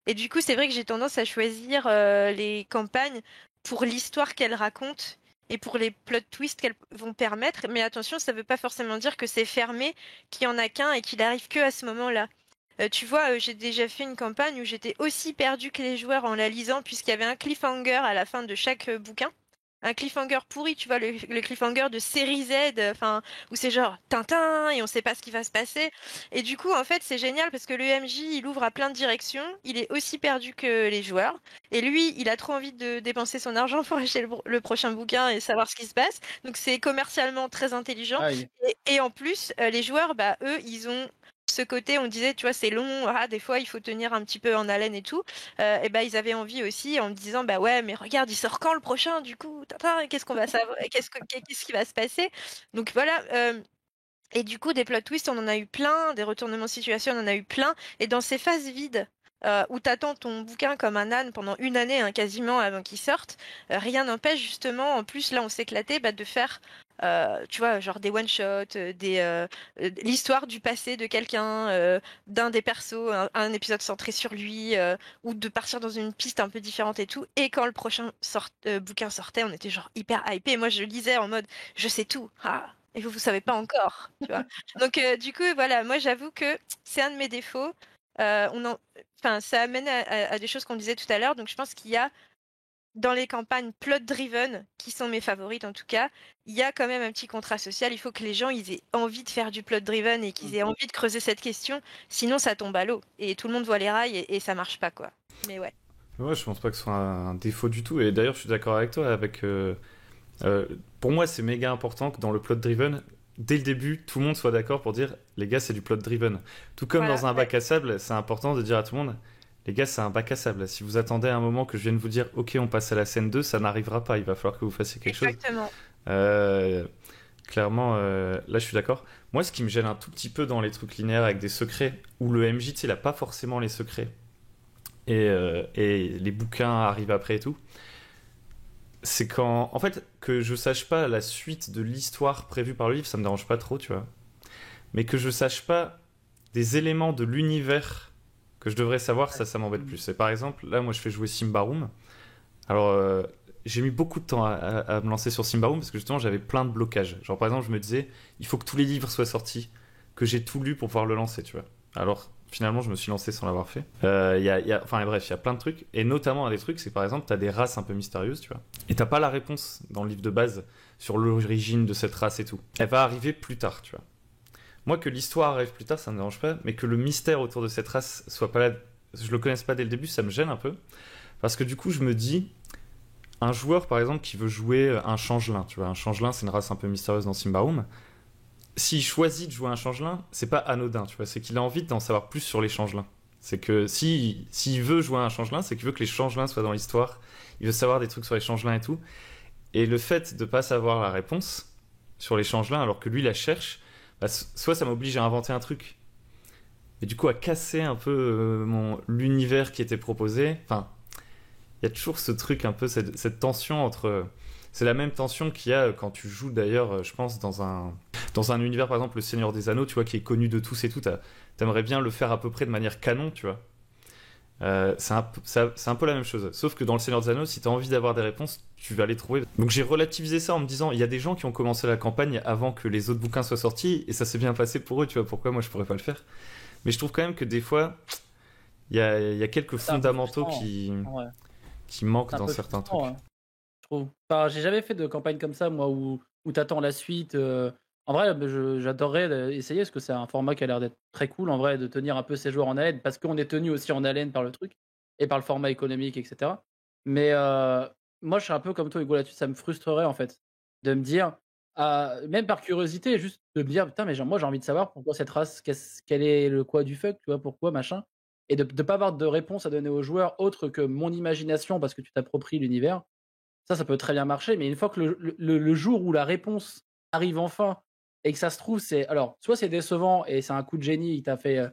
Et du coup, c'est vrai que j'ai tendance à choisir les campagnes pour l'histoire qu'elles racontent et pour les plot twists qu'elles vont permettre. Mais attention, ça ne veut pas forcément dire que c'est fermé, qu'il y en a qu'un et qu'il arrive que à ce moment-là. Tu vois, j'ai déjà fait une campagne où j'étais aussi perdue que les joueurs en la lisant, puisqu'il y avait un cliffhanger à la fin de chaque bouquin. Un cliffhanger pourri, tu vois, le cliffhanger de série Z, enfin, où c'est genre Tintin et on sait pas ce qui va se passer. Et du coup, en fait, c'est génial parce que le MJ, il ouvre à plein de directions. Il est aussi perdu que les joueurs. Et lui, il a trop envie de dépenser son argent pour acheter le prochain bouquin et savoir ce qui se passe. Donc, c'est commercialement très intelligent. Aïe. Et en plus, les joueurs, bah, eux, ils ont ce côté, on disait, tu vois, c'est long, des fois, il faut tenir un petit peu en haleine et tout. Et bah, ils avaient envie aussi en me disant, bah ouais, mais regarde, il sort quand le prochain, du coup, Tintin, qu'est-ce qu'on va savoir, qu'est-ce qui va se passer? Donc voilà. Et du coup, des plot twists, on en a eu plein, des retournements de situation, on en a eu plein. Et dans ces phases vides, où t'attends ton bouquin comme un âne pendant une année, hein, quasiment avant qu'il sorte, rien n'empêche justement, en plus, là, on s'éclatait de faire, tu vois, genre des one-shots, l'histoire du passé de quelqu'un, d'un des persos, un épisode centré sur lui, ou de partir dans une piste un peu différente et tout. Et quand le prochain bouquin sortait, on était genre hyper hypé. Et moi, je lisais en mode, je sais tout. Ah, et vous savez pas encore, tu vois. Donc, du coup, voilà, moi, j'avoue que c'est un de mes défauts. Enfin, ça amène à des choses qu'on disait tout à l'heure. Donc, je pense qu'il y a, dans les campagnes plot-driven, qui sont mes favorites en tout cas, il y a quand même un petit contrat social. Il faut que les gens ils aient envie de faire du plot-driven et qu'ils aient envie de creuser cette question. Sinon, ça tombe à l'eau. Et tout le monde voit les rails et ça marche pas, quoi. Mais ouais. Ouais, je pense pas que ce soit un défaut du tout. Et d'ailleurs, je suis d'accord avec toi. Pour moi, c'est méga important que dans le plot driven, dès le début, tout le monde soit d'accord pour dire les gars, c'est du plot driven. Tout comme Voilà, dans un ouais. bac à sable, c'est important de dire à tout le monde les gars, c'est un bac à sable. Si vous attendez un moment que je vienne vous dire ok, on passe à la scène 2, ça n'arrivera pas. Il va falloir que vous fassiez quelque chose. Exactement. Euh, Clairement, là, je suis d'accord. Moi, ce qui me gêne un tout petit peu dans les trucs linéaires avec des secrets, où le MJ, tu sais, il a pas forcément les secrets et les bouquins arrivent après et tout, c'est quand, en fait, que je sache pas la suite de l'histoire prévue par le livre, ça me dérange pas trop, tu vois. Mais que je sache pas des éléments de l'univers que je devrais savoir, ça m'embête plus. Et par exemple, là, moi, je fais jouer Symbaroum. Alors, j'ai mis beaucoup de temps à me lancer sur Symbaroum parce que justement, j'avais plein de blocages. Genre, par exemple, je me disais, il faut que tous les livres soient sortis, que j'ai tout lu pour pouvoir le lancer, tu vois. Alors, finalement, je me suis lancé sans l'avoir fait. Enfin, bref, il y a plein de trucs. Et notamment, un des trucs, c'est par exemple, t'as des races un peu mystérieuses, tu vois. Et t'as pas la réponse dans le livre de base sur l'origine de cette race et tout. Elle va arriver plus tard, tu vois. Moi, que l'histoire arrive plus tard, ça me dérange pas, mais que le mystère autour de cette race soit pas là, je le connaisse pas dès le début, ça me gêne un peu. Parce que du coup, je me dis, un joueur, par exemple, qui veut jouer un changelin, tu vois, un changelin, c'est une race un peu mystérieuse dans Symbaroum. S'il choisit de jouer un changelin, c'est pas anodin, tu vois, c'est qu'il a envie d'en savoir plus sur les changelins. C'est que s'il veut jouer un changelin, c'est qu'il veut que les changelins soient dans l'histoire, il veut savoir des trucs sur les changelins et tout. Et le fait de pas savoir la réponse sur les changelins, alors que lui la cherche, bah, soit ça m'oblige à inventer un truc, et du coup à casser un peu l'univers qui était proposé. Enfin, il y a toujours ce truc un peu, cette tension entre... C'est la même tension qu'il y a quand tu joues d'ailleurs, je pense, dans un univers, par exemple, le Seigneur des Anneaux, tu vois, qui est connu de tous et tout. T'aimerais bien le faire à peu près de manière canon, tu vois. C'est un peu la même chose. Sauf que dans le Seigneur des Anneaux, si t'as envie d'avoir des réponses, tu vas les trouver. Donc j'ai relativisé ça en me disant, il y a des gens qui ont commencé la campagne avant que les autres bouquins soient sortis, et ça s'est bien passé pour eux, tu vois, pourquoi moi je pourrais pas le faire. Mais je trouve quand même que des fois, il y a quelques C'est un peu fondamentaux frustrant. Ouais. qui manquent C'est un dans peu certains frustrant, trucs. hein, je trouve. Enfin, j'ai jamais fait de campagne comme ça, moi, où où tu attends la suite. En vrai, j'adorerais essayer parce que c'est un format qui a l'air d'être très cool en vrai, de tenir un peu ses joueurs en haleine parce qu'on est tenu aussi en haleine par le truc et par le format économique, etc. Mais moi, je suis un peu comme toi, Hugo, là-dessus. Ça me frustrerait en fait de me dire, même par curiosité, juste de me dire, putain, mais moi j'ai envie de savoir pourquoi cette race, quel est le quoi du fuck, tu vois, pourquoi machin. Et de ne pas avoir de réponse à donner aux joueurs autre que mon imagination parce que tu t'appropries l'univers. Ça peut très bien marcher, mais une fois que le jour où la réponse arrive enfin et que ça se trouve, alors, soit c'est décevant et c'est un coup de génie, t'as fait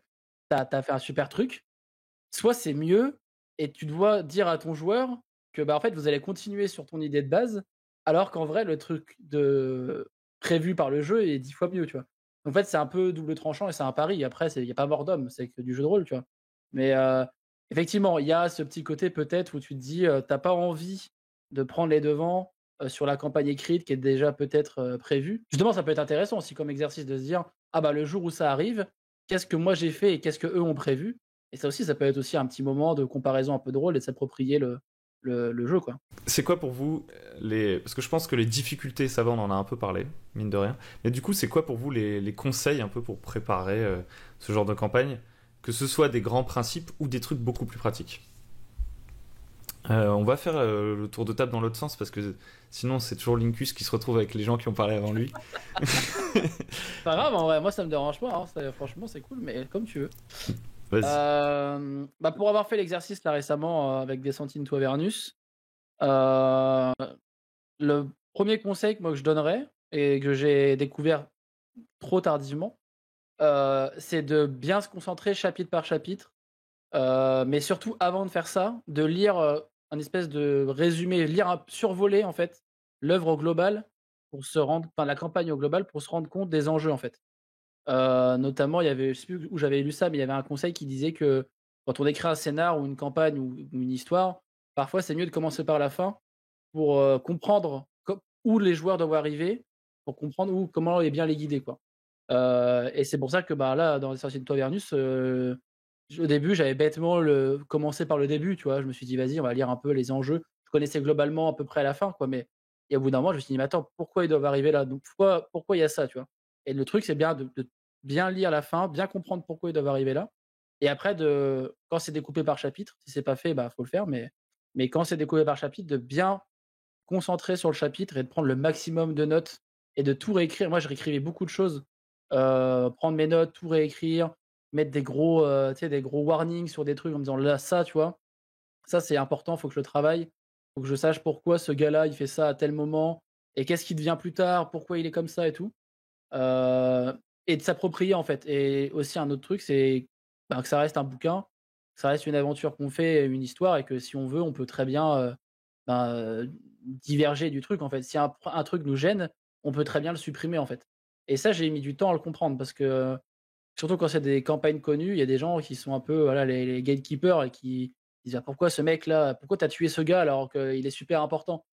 un super truc, soit c'est mieux et tu dois dire à ton joueur que en fait vous allez continuer sur ton idée de base, alors qu'en vrai le truc prévu par le jeu est 10 fois mieux, tu vois. En fait, c'est un peu double tranchant et c'est un pari. Après, il n'y a pas mort d'homme, c'est que du jeu de rôle, tu vois. Mais effectivement, il y a ce petit côté peut-être où tu te dis, t'as pas envie de prendre les devants sur la campagne écrite qui est déjà peut-être prévue. Justement, ça peut être intéressant aussi comme exercice de se dire, ah bah le jour où ça arrive, qu'est-ce que moi j'ai fait et qu'est-ce que eux ont prévu. Et ça aussi, ça peut être aussi un petit moment de comparaison un peu drôle et de s'approprier le jeu, quoi. C'est quoi pour vous Parce que je pense que les difficultés, ça va, on en a un peu parlé, mine de rien. Mais du coup, c'est quoi pour vous les conseils un peu pour préparer ce genre de campagne, que ce soit des grands principes ou des trucs beaucoup plus pratiques? On va faire le tour de table dans l'autre sens parce que sinon c'est toujours Linkus qui se retrouve avec les gens qui ont parlé avant lui. Pas grave, en vrai, moi ça me dérange pas, hein, franchement c'est cool, mais comme tu veux. Vas-y. Pour avoir fait l'exercice là récemment avec Descent into Avernus, le premier conseil que moi que je donnerais et que j'ai découvert trop tardivement, c'est de bien se concentrer chapitre par chapitre, mais surtout avant de faire ça, de lire un espèce de résumé, survoler en fait l'œuvre au global pour la campagne au global pour se rendre compte des enjeux en fait. Notamment, je sais plus où j'avais lu ça, mais il y avait un conseil qui disait que quand on écrit un scénar ou une campagne ou une histoire, parfois c'est mieux de commencer par la fin pour comprendre où les joueurs doivent arriver, pour comprendre comment bien les guider, quoi. Et c'est pour ça que là, dans Assassin's Creed Avernus, au début, j'avais bêtement commencé par le début, tu vois. Je me suis dit, vas-y, on va lire un peu les enjeux. Je connaissais globalement à peu près à la fin, quoi. Et au bout d'un moment, je me suis dit, mais attends, pourquoi ils doivent arriver là? Donc pourquoi il y a ça, tu vois? Et le truc, c'est bien de bien lire la fin, bien comprendre pourquoi ils doivent arriver là. Et après, quand c'est découpé par chapitre, si c'est pas fait, faut le faire. Mais quand c'est découpé par chapitre, de bien concentrer sur le chapitre et de prendre le maximum de notes et de tout réécrire. Moi, je réécrivais beaucoup de choses. Prendre mes notes, tout réécrire, mettre des gros warnings sur des trucs en me disant là, ça, tu vois, ça c'est important, faut que je le travaille, faut que je sache pourquoi ce gars-là il fait ça à tel moment et qu'est-ce qui devient plus tard, pourquoi il est comme ça et tout. Et de s'approprier en fait. Et aussi un autre truc, c'est que ça reste un bouquin, que ça reste une aventure qu'on fait, une histoire, et que si on veut, on peut très bien diverger du truc en fait. Si un truc nous gêne, on peut très bien le supprimer en fait. Et ça, j'ai mis du temps à le comprendre parce que surtout quand c'est des campagnes connues, il y a des gens qui sont un peu les gatekeepers et qui disent ah, pourquoi ce mec-là, pourquoi t'as tué ce gars alors qu'il est super important.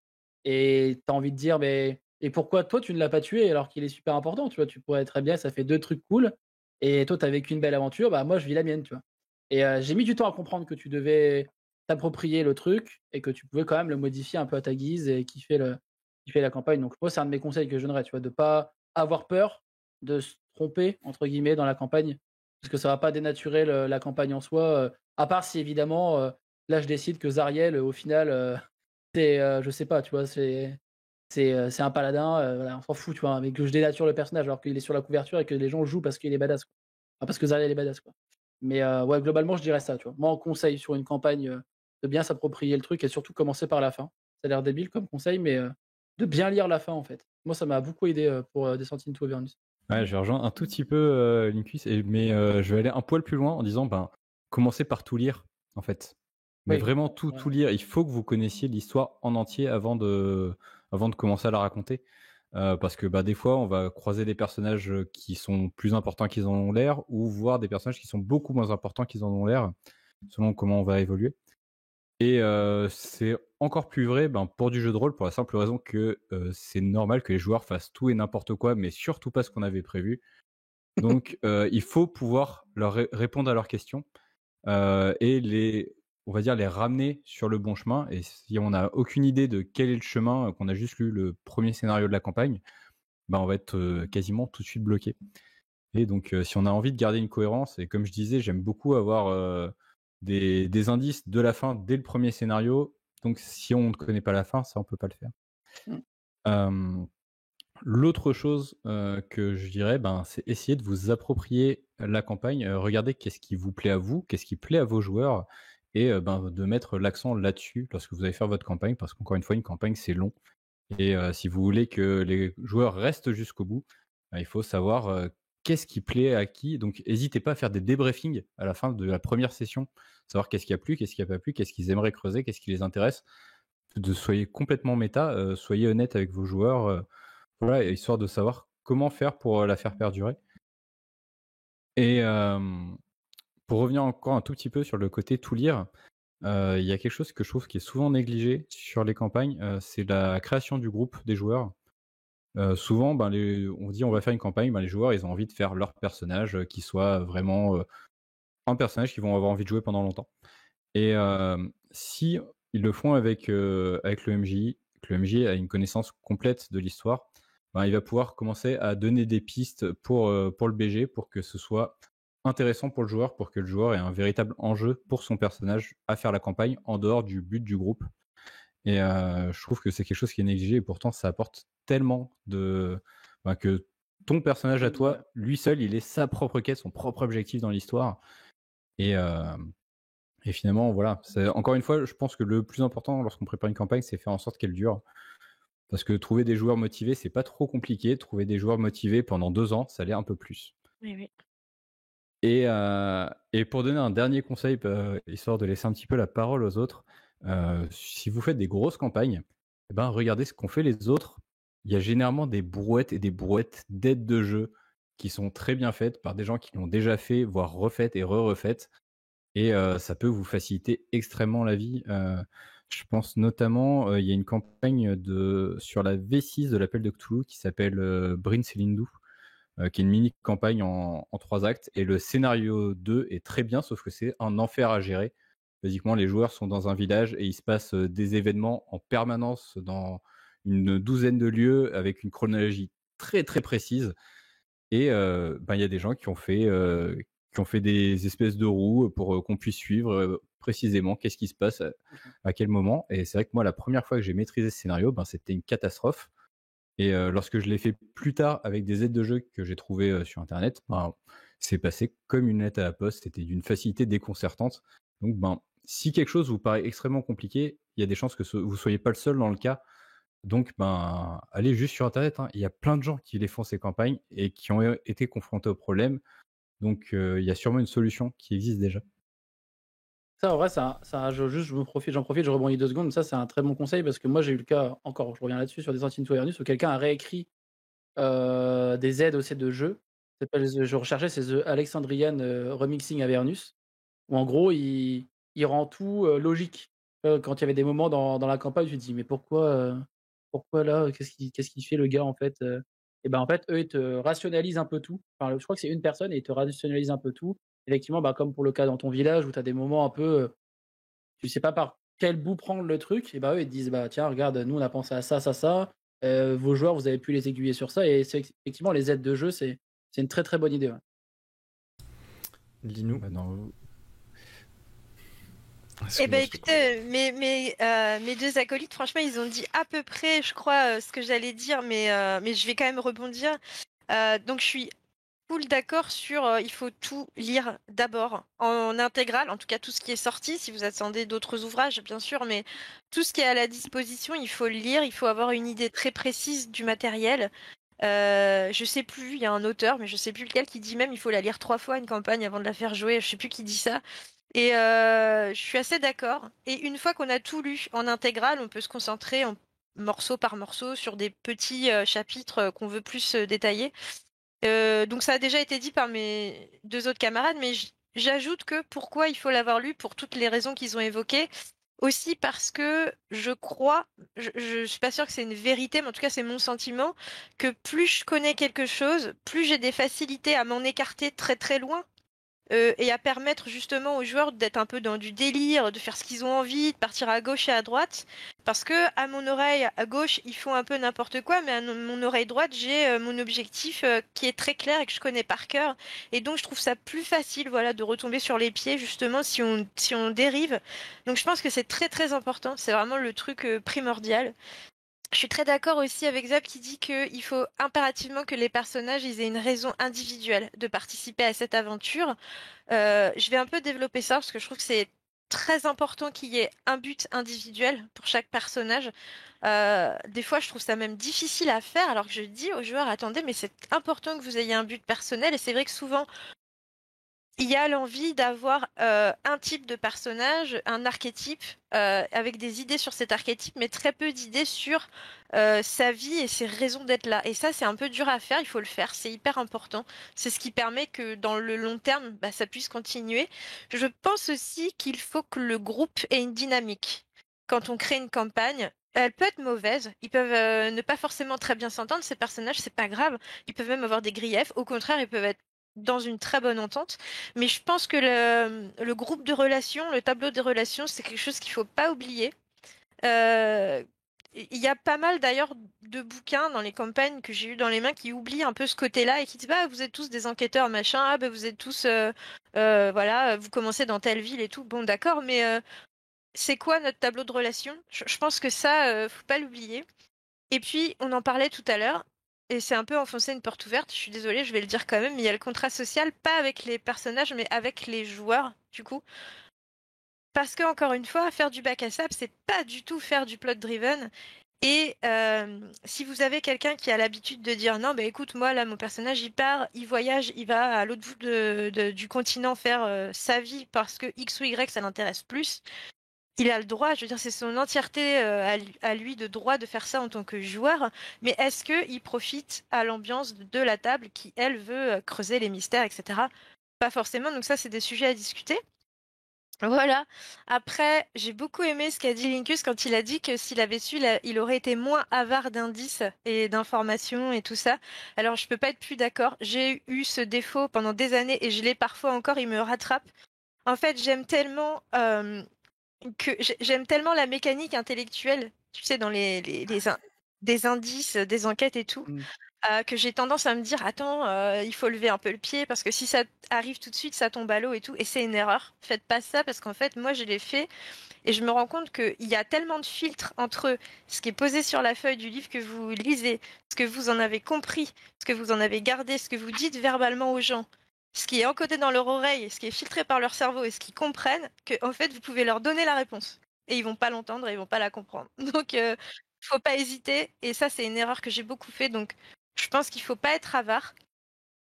Et t'as envie de dire mais et pourquoi toi tu ne l'as pas tué alors qu'il est super important, tu vois, tu pourrais très bien, ça fait 2 trucs cool et toi t'as vécu une belle aventure, moi je vis la mienne, tu vois. Et j'ai mis du temps à comprendre que tu devais t'approprier le truc et que tu pouvais quand même le modifier un peu à ta guise et kiffer la campagne. Donc moi c'est un de mes conseils que je donnerais, tu vois, de pas avoir peur de se tromper entre guillemets dans la campagne parce que ça va pas dénaturer la campagne en soi, à part si évidemment là je décide que Zariel au final c'est je sais pas, tu vois, c'est un paladin, voilà, on s'en fout, tu vois, mais que je dénature le personnage alors qu'il est sur la couverture et que les gens jouent parce qu'il est badass, quoi. Enfin, parce que Zariel est badass, quoi. Mais ouais, globalement, je dirais ça, tu vois. Moi, en conseil sur une campagne, de bien s'approprier le truc et surtout commencer par la fin. Ça a l'air débile comme conseil, mais de bien lire la fin, en fait. Moi, ça m'a beaucoup aidé pour Descent into Avernus. Ouais, je vais rejoindre un tout petit peu Linkus, mais je vais aller un poil plus loin en disant, commencez par tout lire, en fait. Mais Oui. vraiment tout lire. Il faut que vous connaissiez l'histoire en entier avant de commencer à la raconter. Parce que des fois, on va croiser des personnages qui sont plus importants qu'ils en ont l'air, ou voir des personnages qui sont beaucoup moins importants qu'ils en ont l'air, selon comment on va évoluer. Et c'est encore plus vrai pour du jeu de rôle, pour la simple raison que c'est normal que les joueurs fassent tout et n'importe quoi, mais surtout pas ce qu'on avait prévu. Donc il faut pouvoir leur répondre à leurs questions et on va dire les ramener sur le bon chemin. Et si on n'a aucune idée de quel est le chemin, qu'on a juste lu le premier scénario de la campagne, on va être quasiment tout de suite bloqué. Et donc, si on a envie de garder une cohérence, et comme je disais, j'aime beaucoup avoir des indices de la fin dès le premier scénario. Donc, si on ne connaît pas la fin, ça, on peut pas le faire. Mm. L'autre chose que je dirais, c'est essayer de vous approprier la campagne. Regardez qu'est-ce qui vous plaît à vous, qu'est-ce qui plaît à vos joueurs, et de mettre l'accent là-dessus lorsque vous allez faire votre campagne, parce qu'encore une fois, une campagne, c'est long. Et si vous voulez que les joueurs restent jusqu'au bout, il faut savoir qu'est-ce qui plaît à qui. Donc, n'hésitez pas à faire des débriefings à la fin de la première session, savoir qu'est-ce qui a plu, qu'est-ce qui a pas plu, qu'est-ce qu'ils aimeraient creuser, qu'est-ce qui les intéresse. Soyez complètement méta, soyez honnête avec vos joueurs, voilà, histoire de savoir comment faire pour la faire perdurer. Et pour revenir encore un tout petit peu sur le côté tout lire, il y a quelque chose que je trouve qui est souvent négligé sur les campagnes, c'est la création du groupe des joueurs. Souvent, on dit on va faire une campagne, les joueurs ils ont envie de faire leur personnage qui soit vraiment un personnage qu'ils vont avoir envie de jouer pendant longtemps. Et si ils le font avec le MJ, que le MJ a une connaissance complète de l'histoire, il va pouvoir commencer à donner des pistes pour le BG, pour que ce soit intéressant pour le joueur, pour que le joueur ait un véritable enjeu pour son personnage à faire la campagne en dehors du but du groupe. Et je trouve que c'est quelque chose qui est négligé, et pourtant ça apporte tellement que ton personnage à toi, lui seul, il est sa propre quête, son propre objectif dans l'histoire. Et finalement, voilà. Encore une fois, je pense que le plus important lorsqu'on prépare une campagne, c'est faire en sorte qu'elle dure. Parce que trouver des joueurs motivés, c'est pas trop compliqué. Trouver des joueurs motivés pendant 2 ans, ça l'est un peu plus. Oui. Et pour donner un dernier conseil, histoire de laisser un petit peu la parole aux autres, si vous faites des grosses campagnes, regardez ce qu'ont fait les autres. Il y a généralement des brouettes et des brouettes d'aides de jeu qui sont très bien faites par des gens qui l'ont déjà fait, voire refaites et re-refaites. Et ça peut vous faciliter extrêmement la vie. Je pense notamment, il y a une campagne sur la V6 de l'Appel de Cthulhu qui s'appelle Bryn Selindu, qui est une mini-campagne en 3 actes. Et le scénario 2 est très bien, sauf que c'est un enfer à gérer. Basiquement, les joueurs sont dans un village et il se passe des événements en permanence dans une douzaine de lieux avec une chronologie très très précise. Et il y a des gens qui ont fait des espèces de roues pour qu'on puisse suivre précisément qu'est-ce qui se passe à quel moment. Et c'est vrai que moi, la première fois que j'ai maîtrisé ce scénario, c'était une catastrophe. Et lorsque je l'ai fait plus tard avec des aides de jeu que j'ai trouvées sur Internet, c'est passé comme une lettre à la poste. C'était d'une facilité déconcertante. Donc, si quelque chose vous paraît extrêmement compliqué, il y a des chances que vous ne soyez pas le seul dans le cas. Donc, allez juste sur Internet. Il y a plein de gens qui les font ces campagnes et qui ont été confrontés au problème. Donc, il y a sûrement une solution qui existe déjà. Ça, en vrai, j'en profite, je rebondis 2 secondes. Ça, c'est un très bon conseil parce que moi, j'ai eu le cas, encore, je reviens là-dessus, sur des Into Avernus où quelqu'un a réécrit des aides aussi de jeu. Je recherchais, c'est The Alexandrian Remixing Avernus, où en gros, il rend tout logique. Quand il y avait des moments dans la campagne, je me dis, mais pourquoi là, qu'est-ce qu'il fait le gars en fait Et en fait, eux, ils te rationalisent un peu tout. Enfin, je crois que c'est une personne et ils te rationalisent un peu tout. Effectivement, comme pour le cas dans ton village où tu as des moments un peu, tu sais pas par quel bout prendre le truc, et eux, ils te disent, tiens, regarde, nous, on a pensé à ça, ça, ça. Vos joueurs, vous avez pu les aiguiller sur ça. Et c'est effectivement, les aides de jeu, c'est une très très bonne idée. Ouais. Linou. Écoutez, mes 2 acolytes, franchement, ils ont dit à peu près, je crois, ce que j'allais dire, mais je vais quand même rebondir. Donc, je suis full d'accord sur il faut tout lire d'abord en intégrale, en tout cas tout ce qui est sorti, si vous attendez d'autres ouvrages, bien sûr, mais tout ce qui est à la disposition, il faut le lire, il faut avoir une idée très précise du matériel. Je sais plus, il y a un auteur, mais je sais plus lequel, qui dit même il faut la lire 3 fois une campagne avant de la faire jouer. Je sais plus qui dit ça. Et je suis assez d'accord. Et une fois qu'on a tout lu en intégrale, on peut se concentrer en morceau par morceau sur des petits chapitres qu'on veut plus détailler. Donc ça a déjà été dit par mes 2 autres camarades, mais j'ajoute que pourquoi il faut l'avoir lu, pour toutes les raisons qu'ils ont évoquées. Aussi parce que je crois, je suis pas sûre que c'est une vérité, mais en tout cas c'est mon sentiment, que plus je connais quelque chose, plus j'ai des facilités à m'en écarter très très loin. et à permettre justement aux joueurs d'être un peu dans du délire, de faire ce qu'ils ont envie, de partir à gauche et à droite. Parce que à mon oreille à gauche, ils font un peu n'importe quoi, mais à mon oreille droite, j'ai mon objectif qui est très clair et que je connais par cœur. Et donc, je trouve ça plus facile, voilà, de retomber sur les pieds, justement, si on dérive. Donc, je pense que c'est très, très important. C'est vraiment le truc primordial. Je suis très d'accord aussi avec Zap qui dit qu'il faut impérativement que les personnages ils aient une raison individuelle de participer à cette aventure. Je vais un peu développer ça parce que je trouve que c'est très important qu'il y ait un but individuel pour chaque personnage. Des fois, je trouve ça même difficile à faire alors que je dis aux joueurs, attendez, mais c'est important que vous ayez un but personnel. Et c'est vrai que souvent, il y a l'envie d'avoir un type de personnage, un archétype, avec des idées sur cet archétype, mais très peu d'idées sur sa vie et ses raisons d'être là. Et ça, c'est un peu dur à faire, il faut le faire, c'est hyper important. C'est ce qui permet que dans le long terme, bah, ça puisse continuer. Je pense aussi qu'il faut que le groupe ait une dynamique. Quand on crée une campagne, elle peut être mauvaise, ils peuvent ne pas forcément très bien s'entendre, ces personnages, c'est pas grave. Ils peuvent même avoir des griefs, au contraire, ils peuvent être dans une très bonne entente. Mais je pense que le groupe de relations, le tableau des relations, c'est quelque chose qu'il faut pas oublier. Euh, il y a pas mal d'ailleurs de bouquins dans les campagnes que j'ai eu dans les mains qui oublient un peu ce côté-là et qui disent bah vous êtes tous des enquêteurs machin, ah bah vous êtes tous voilà, vous commencez dans telle ville et tout. Bon d'accord, mais c'est quoi notre tableau de relations? Je pense que ça, faut pas l'oublier. Et puis, on en parlait tout à l'heure, et c'est un peu enfoncer une porte ouverte, je suis désolée, je vais le dire quand même, mais il y a le contrat social, pas avec les personnages, mais avec les joueurs, du coup. Parce que, encore une fois, faire du bac à sable, c'est pas du tout faire du plot driven. Et si vous avez quelqu'un qui a l'habitude de dire non, bah écoute, moi là, mon personnage, il part, il voyage, il va à l'autre bout du continent faire sa vie parce que X ou Y, ça l'intéresse plus, il a le droit, je veux dire, c'est son entièreté à lui de droit de faire ça en tant que joueur, mais est-ce qu'il profite à l'ambiance de la table qui, elle, veut creuser les mystères, etc. Pas forcément, donc ça, c'est des sujets à discuter. Voilà. Après, j'ai beaucoup aimé ce qu'a dit Linkus quand il a dit que s'il avait su, il aurait été moins avare d'indices et d'informations et tout ça. Alors, je peux pas être plus d'accord. J'ai eu ce défaut pendant des années et je l'ai parfois encore, il me rattrape. En fait, j'aime tellement la mécanique intellectuelle, tu sais, dans des indices, des enquêtes et tout, Mm. que j'ai tendance à me dire, attends, il faut lever un peu le pied parce que si ça arrive tout de suite, ça tombe à l'eau et tout, et c'est une erreur. Faites pas ça parce qu'en fait, moi, je l'ai fait et je me rends compte qu'il y a tellement de filtres entre ce qui est posé sur la feuille du livre que vous lisez, ce que vous en avez compris, ce que vous en avez gardé, ce que vous dites verbalement aux gens, ce qui est encodé dans leur oreille, ce qui est filtré par leur cerveau et ce qu'ils comprennent, que en fait vous pouvez leur donner la réponse et ils vont pas l'entendre et ils vont pas la comprendre. Donc faut pas hésiter et ça c'est une erreur que j'ai beaucoup fait. Donc je pense qu'il faut pas être avare,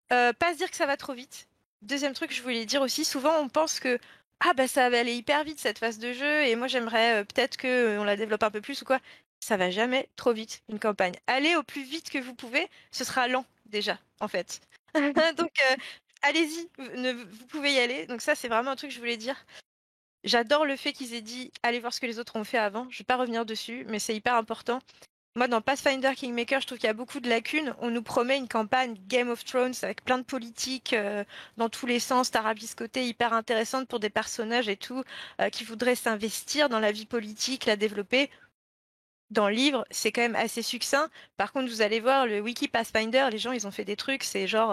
pas se dire que ça va trop vite. Deuxième truc que je voulais dire aussi, souvent on pense que ah bah ça va aller hyper vite cette phase de jeu et moi j'aimerais peut-être que on la développe un peu plus ou quoi. Ça va jamais trop vite une campagne. Allez au plus vite que vous pouvez, ce sera lent déjà en fait. Donc allez-y, vous pouvez y aller. Donc ça c'est vraiment un truc que je voulais dire. J'adore le fait qu'ils aient dit allez voir ce que les autres ont fait avant. Je vais pas revenir dessus, mais c'est hyper important. Moi, dans Pathfinder Kingmaker, je trouve qu'il y a beaucoup de lacunes. On nous promet une campagne Game of Thrones avec plein de politique dans tous les sens, tarabiscotée, hyper intéressante pour des personnages et tout, qui voudraient s'investir dans la vie politique, la développer. Dans le livre, c'est quand même assez succinct. Par contre, vous allez voir le wiki Pathfinder, les gens, ils ont fait des trucs, c'est genre,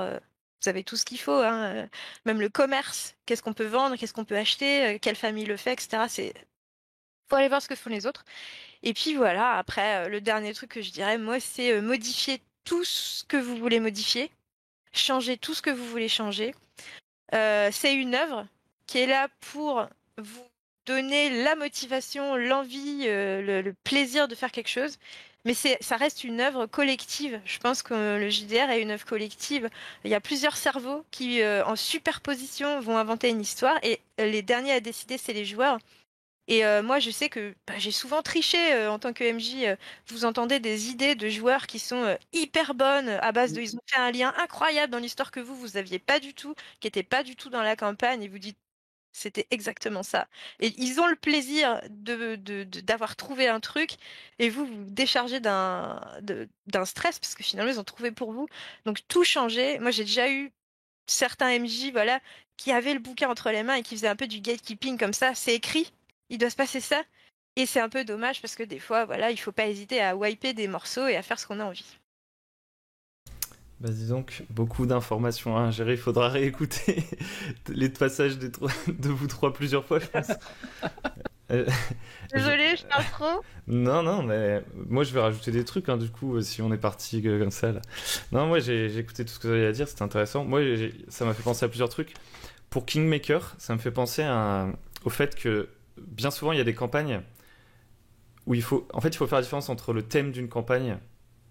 vous avez tout ce qu'il faut, hein, même le commerce, qu'est-ce qu'on peut vendre, qu'est-ce qu'on peut acheter, quelle famille le fait, etc. Faut aller voir ce que font les autres. Et puis voilà, après, le dernier truc que je dirais, moi, c'est modifier tout ce que vous voulez modifier, changer tout ce que vous voulez changer. C'est une œuvre qui est là pour vous donner la motivation, l'envie, le plaisir de faire quelque chose. Mais ça reste une œuvre collective. Je pense que le JDR est une œuvre collective. Il y a plusieurs cerveaux qui, en superposition, vont inventer une histoire. Et les derniers à décider, c'est les joueurs. Et moi, je sais que j'ai souvent triché en tant que MJ. Vous entendez des idées de joueurs qui sont hyper bonnes à base de. Ils ont fait un lien incroyable dans l'histoire que vous aviez pas du tout, qui était pas du tout dans la campagne, et vous dites c'était exactement ça. Et ils ont le plaisir d'avoir trouvé un truc, et vous déchargez d'un stress parce que finalement ils ont trouvé pour vous. Donc tout changer. Moi, j'ai déjà eu certains MJ, voilà, qui avait le bouquin entre les mains et qui faisait un peu du gatekeeping comme ça. C'est écrit, il doit se passer ça. Et c'est un peu dommage parce que des fois, voilà, il faut pas hésiter à wiper des morceaux et à faire ce qu'on a envie. Bah dis donc, beaucoup d'informations à ingérer. Il faudra réécouter les passages de vous trois plusieurs fois, je pense. Euh, Désolée, je parle trop. Non, mais moi je vais rajouter des trucs, hein, du coup, si on est parti comme ça, là. Non, moi j'ai écouté tout ce que vous avez à dire, c'était intéressant. Moi, ça m'a fait penser à plusieurs trucs. Pour Kingmaker, ça me fait penser au fait que bien souvent il y a des campagnes où il faut faire la différence entre le thème d'une campagne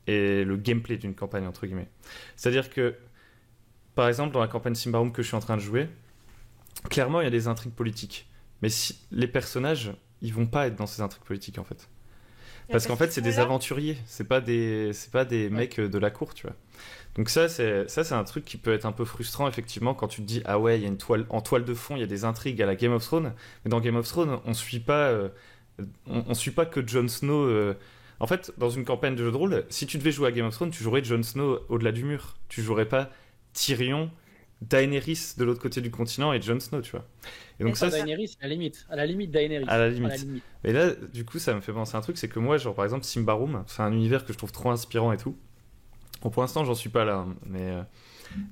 et le gameplay d'une campagne, entre guillemets. C'est-à-dire que, par exemple, dans la campagne Symbaroum que je suis en train de jouer, clairement il y a des intrigues politiques. Mais si, les personnages, ils vont pas être dans ces intrigues politiques, en fait. Parce qu'en fait, c'est des aventuriers, c'est pas des mecs de la cour, tu vois. Donc ça, c'est un truc qui peut être un peu frustrant, effectivement, quand tu te dis, ah ouais, il y a en toile de fond, il y a des intrigues à la Game of Thrones, mais dans Game of Thrones, on suit pas que Jon Snow. En fait, dans une campagne de jeu de rôle, si tu devais jouer à Game of Thrones, tu jouerais Jon Snow au-delà du mur. Tu jouerais pas Tyrion, Daenerys de l'autre côté du continent et Jon Snow, tu vois. Et donc Daenerys, à la limite Daenerys. À la limite. Et là, du coup, ça me fait penser à un truc, c'est que moi, genre par exemple, Symbaroum, c'est un univers que je trouve trop inspirant et tout. Bon, pour l'instant, j'en suis pas là, hein, mais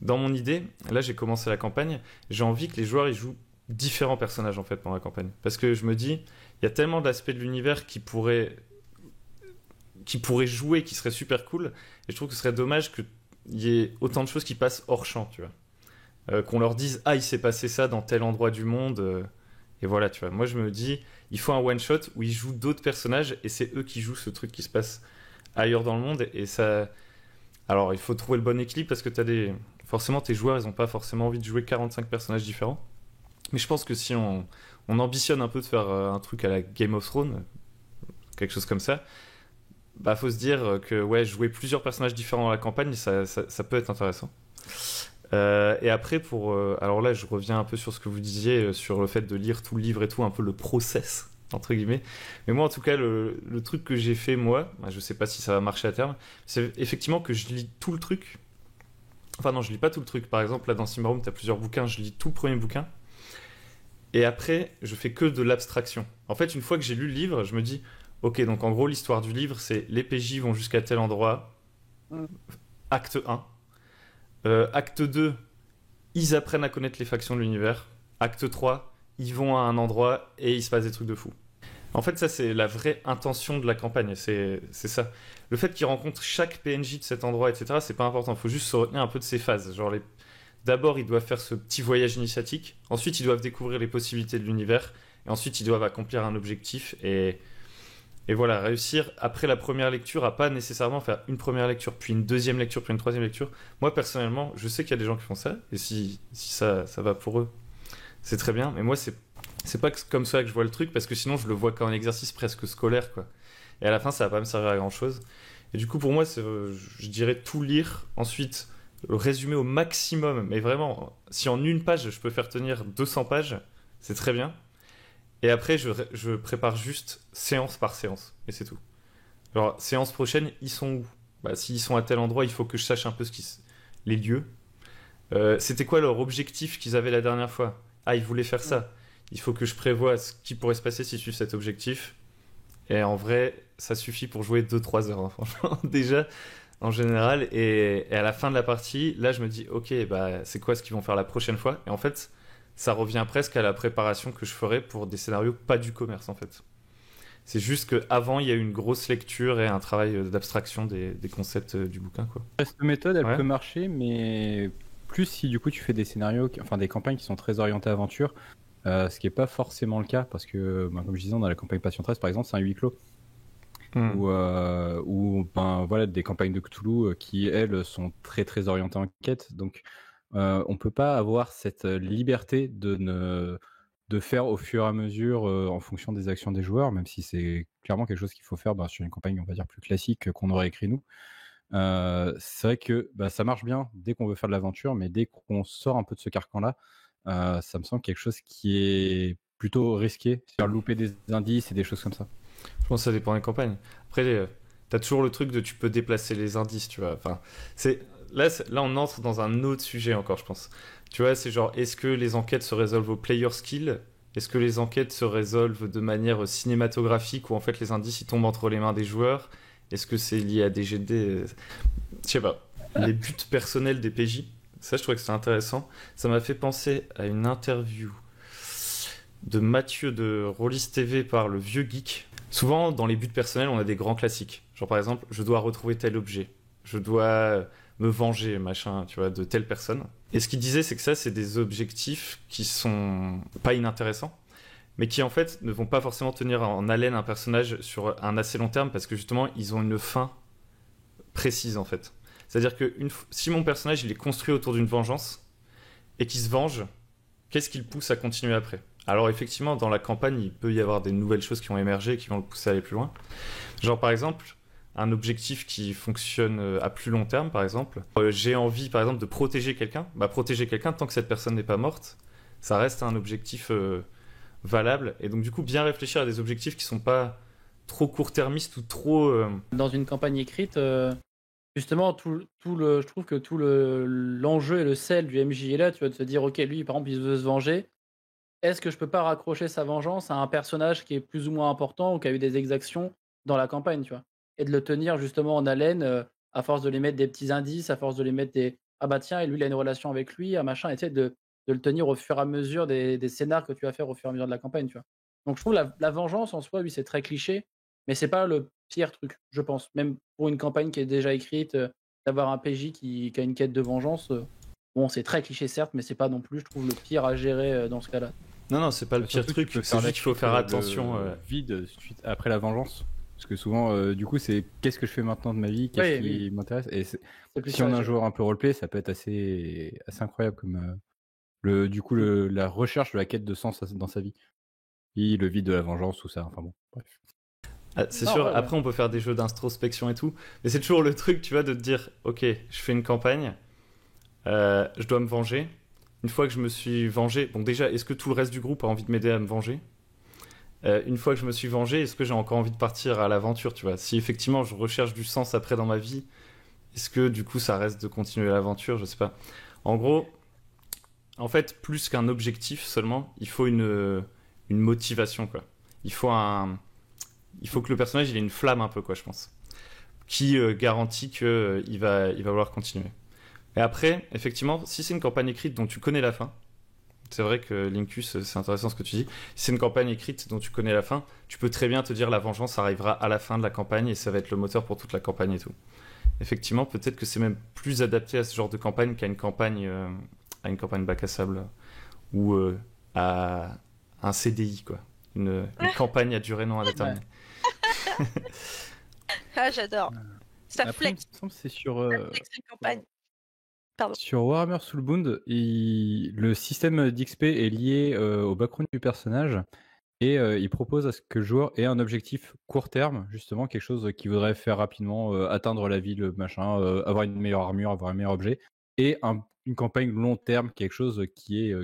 dans mon idée, là, j'ai commencé la campagne, j'ai envie que les joueurs ils jouent différents personnages en fait dans la campagne, parce que je me dis, il y a tellement d'aspects de l'univers qui pourraient jouer, qui seraient super cool, et je trouve que ce serait dommage qu'il y ait autant de choses qui passent hors champ, tu vois. Qu'on leur dise il s'est passé ça dans tel endroit du monde, et voilà, tu vois. Moi je me dis il faut un one shot où ils jouent d'autres personnages et c'est eux qui jouent ce truc qui se passe ailleurs dans le monde, et ça, alors il faut trouver le bon équilibre parce que forcément tes joueurs ils ont pas forcément envie de jouer 45 personnages différents, mais je pense que si on ambitionne un peu de faire un truc à la Game of Thrones, quelque chose comme ça, bah faut se dire que ouais, jouer plusieurs personnages différents dans la campagne, ça peut être intéressant. Et après, alors là, je reviens un peu sur ce que vous disiez, sur le fait de lire tout le livre et tout, un peu le process, entre guillemets. Mais moi, en tout cas, le truc que j'ai fait, moi, je sais pas si ça va marcher à terme, c'est effectivement que je lis tout le truc. Enfin non, je lis pas tout le truc. Par exemple, là, dans Symbaroum, t'as plusieurs bouquins, je lis tout le premier bouquin. Et après, je fais que de l'abstraction. En fait, une fois que j'ai lu le livre, je me dis, ok, donc en gros, l'histoire du livre, c'est les PJ vont jusqu'à tel endroit, acte 1. Acte 2, ils apprennent à connaître les factions de l'univers. Acte 3, ils vont à un endroit et il se passe des trucs de fou. En fait, ça, c'est la vraie intention de la campagne. C'est ça. Le fait qu'ils rencontrent chaque PNJ de cet endroit, etc., c'est pas important. Il faut juste se retenir un peu de ces phases. Genre, d'abord, ils doivent faire ce petit voyage initiatique. Ensuite, ils doivent découvrir les possibilités de l'univers. Et ensuite, ils doivent accomplir un objectif. Et voilà, réussir après la première lecture à pas nécessairement faire une première lecture, puis une deuxième lecture, puis une troisième lecture. Moi, personnellement, je sais qu'il y a des gens qui font ça, et si ça va pour eux, c'est très bien. Mais moi, c'est pas comme ça que je vois le truc, parce que sinon, je le vois comme un exercice presque scolaire, quoi. Et à la fin, ça va pas me servir à grand-chose. Et du coup, pour moi, je dirais tout lire, ensuite le résumer au maximum. Mais vraiment, si en une page, je peux faire tenir 200 pages, c'est très bien. Et après, je prépare juste séance par séance. Et c'est tout. Alors, séance prochaine, ils sont où? Bah, s'ils sont à tel endroit, il faut que je sache un peu les lieux. C'était quoi leur objectif qu'ils avaient la dernière fois? Ah, ils voulaient faire ça. Il faut que je prévoie ce qui pourrait se passer s'ils suivent cet objectif. Et en vrai, ça suffit pour jouer 2-3 heures, hein, franchement, déjà, en général. Et à la fin de la partie, là, je me dis, ok, bah, c'est quoi ce qu'ils vont faire la prochaine fois? Et en fait, ça revient presque à la préparation que je ferais pour des scénarios pas du commerce, en fait. C'est juste qu'avant, il y a eu une grosse lecture et un travail d'abstraction des concepts du bouquin, quoi. Cette méthode, elle peut marcher, mais plus si du coup tu fais des scénarios, enfin des campagnes qui sont très orientées aventure, ce qui n'est pas forcément le cas, parce que, comme je disais, dans la campagne Passion 13, par exemple, c'est un huis clos. Ou voilà, des campagnes de Cthulhu qui, elles, sont très très orientées en quête. Donc, on peut pas avoir cette liberté de faire au fur et à mesure en fonction des actions des joueurs, même si c'est clairement quelque chose qu'il faut faire sur une campagne, on va dire, plus classique qu'on aurait écrit nous. C'est vrai que ça marche bien dès qu'on veut faire de l'aventure, mais dès qu'on sort un peu de ce carcan-là, ça me semble quelque chose qui est plutôt risqué, faire louper des indices et des choses comme ça. Je pense que ça dépend des campagnes. Après, t'as toujours le truc de tu peux déplacer les indices, tu vois. Enfin, là, on entre dans un autre sujet encore, je pense. Tu vois, c'est genre, est-ce que les enquêtes se résolvent au player skill? Est-ce que les enquêtes se résolvent de manière cinématographique, où en fait les indices ils tombent entre les mains des joueurs? Est-ce que c'est lié à des GD? Je sais pas. Les buts personnels des PJ, ça je trouvais que c'était intéressant. Ça m'a fait penser à une interview de Mathieu de Rollis TV par le Vieux Geek. Souvent, dans les buts personnels, on a des grands classiques. Genre par exemple, je dois retrouver tel objet. Je dois me venger, machin, tu vois, de telle personne. Et ce qu'il disait, c'est que ça, c'est des objectifs qui sont pas inintéressants, mais qui en fait ne vont pas forcément tenir en haleine un personnage sur un assez long terme, parce que justement, ils ont une fin précise en fait. C'est-à-dire que si mon personnage il est construit autour d'une vengeance et qu'il se venge, qu'est-ce qui le pousse à continuer après? Alors effectivement, dans la campagne, il peut y avoir des nouvelles choses qui ont émergé et qui vont le pousser à aller plus loin. Genre par exemple, un objectif qui fonctionne à plus long terme, par exemple. J'ai envie, par exemple, de protéger quelqu'un. Bah, protéger quelqu'un tant que cette personne n'est pas morte, ça reste un objectif valable. Et donc, du coup, bien réfléchir à des objectifs qui sont pas trop court-termistes ou trop... Dans une campagne écrite, justement, je trouve que l'enjeu et le sel du MJ est là. Tu vas te dire, ok, lui, par exemple, il veut se venger. Est-ce que je peux pas raccrocher sa vengeance à un personnage qui est plus ou moins important ou qui a eu des exactions dans la campagne, tu vois? Et de le tenir justement en haleine, à force de lui mettre des petits indices, à force de lui mettre des ah bah tiens, et lui il a une relation avec lui, ah machin, et tu sais, de le tenir au fur et à mesure des scénars que tu vas faire au fur et à mesure de la campagne, tu vois? Donc je trouve la vengeance en soi, oui, c'est très cliché, mais c'est pas le pire truc, je pense. Même pour une campagne qui est déjà écrite, d'avoir un PJ qui a une quête de vengeance, bon, c'est très cliché certes, mais c'est pas non plus, je trouve, le pire à gérer, dans ce cas-là. Non, c'est pas le pire truc, c'est juste qu'il faut faire attention. Vide suite après la vengeance. Parce que souvent, du coup, c'est qu'est-ce que je fais maintenant de ma vie, qu'est-ce qui m'intéresse. Et si on a un joueur un peu roleplay, ça peut être assez incroyable comme la recherche de la quête de sens dans sa vie. Et le vide de la vengeance, tout ça. Enfin bon, bref. Ah, c'est sûr, ouais. après on peut faire des jeux d'introspection et tout, mais c'est toujours le truc, tu vois, de te dire, ok, je fais une campagne, je dois me venger. Une fois que je me suis vengé, bon déjà, est-ce que tout le reste du groupe a envie de m'aider à me venger? Une fois que je me suis vengé, est-ce que j'ai encore envie de partir à l'aventure, tu vois? Si effectivement je recherche du sens après dans ma vie, est-ce que du coup ça reste de continuer l'aventure? Je sais pas. En gros, en fait, plus qu'un objectif seulement, il faut une motivation, quoi. Il faut que le personnage il ait une flamme un peu, quoi, je pense, qui garantit qu'il va vouloir continuer. Et après, effectivement, si c'est une campagne écrite dont tu connais la fin, c'est vrai que Linkus, c'est intéressant ce que tu dis. Si c'est une campagne écrite dont tu connais la fin, tu peux très bien te dire la vengeance arrivera à la fin de la campagne et ça va être le moteur pour toute la campagne et tout. Effectivement, peut-être que c'est même plus adapté à ce genre de campagne qu'à une campagne bac à sable ou à un CDI, quoi. Une campagne à durée non indéterminée. Ah, j'adore. Ça Après, il flex. me semble que c'est sur Une campagne. Pardon. sur Warhammer Soulbound, le système d'XP est lié au background du personnage. Et il propose à ce que le joueur ait un objectif court terme, justement, quelque chose qu'il voudrait faire rapidement, atteindre la ville, machin, avoir une meilleure armure, avoir un meilleur objet, et une campagne long terme, quelque chose qui est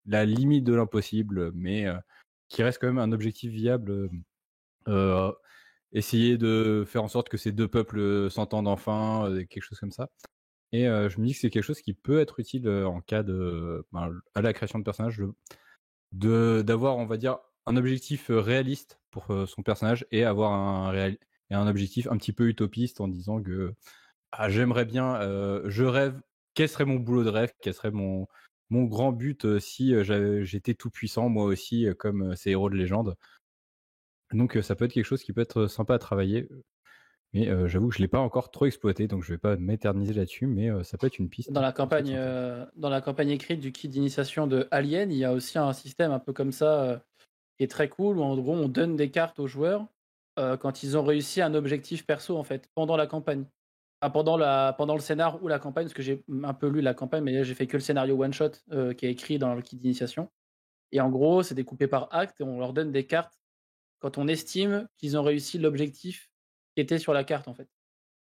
la limite de l'impossible, mais qui reste quand même un objectif viable. Essayer de faire en sorte que ces deux peuples s'entendent enfin, quelque chose comme ça. Et je me dis que c'est quelque chose qui peut être utile en cas à la création de personnages, d'avoir, on va dire, un objectif réaliste pour son personnage et avoir un objectif un petit peu utopiste en disant que j'aimerais bien, je rêve, quel serait mon boulot de rêve, quel serait mon grand but si j'étais tout puissant moi aussi comme ces héros de légende. Donc ça peut être quelque chose qui peut être sympa à travailler. Mais j'avoue que je ne l'ai pas encore trop exploité, donc je ne vais pas m'éterniser là-dessus, mais ça peut être une piste. Dans la campagne écrite du kit d'initiation de Alien, il y a aussi un système un peu comme ça qui est très cool, où en gros on donne des cartes aux joueurs quand ils ont réussi un objectif perso en fait, pendant la campagne. Pendant le scénar ou la campagne, parce que j'ai un peu lu la campagne, mais là, j'ai fait que le scénario one-shot qui est écrit dans le kit d'initiation. Et en gros, c'est découpé par acte et on leur donne des cartes quand on estime qu'ils ont réussi l'objectif qui était sur la carte en fait.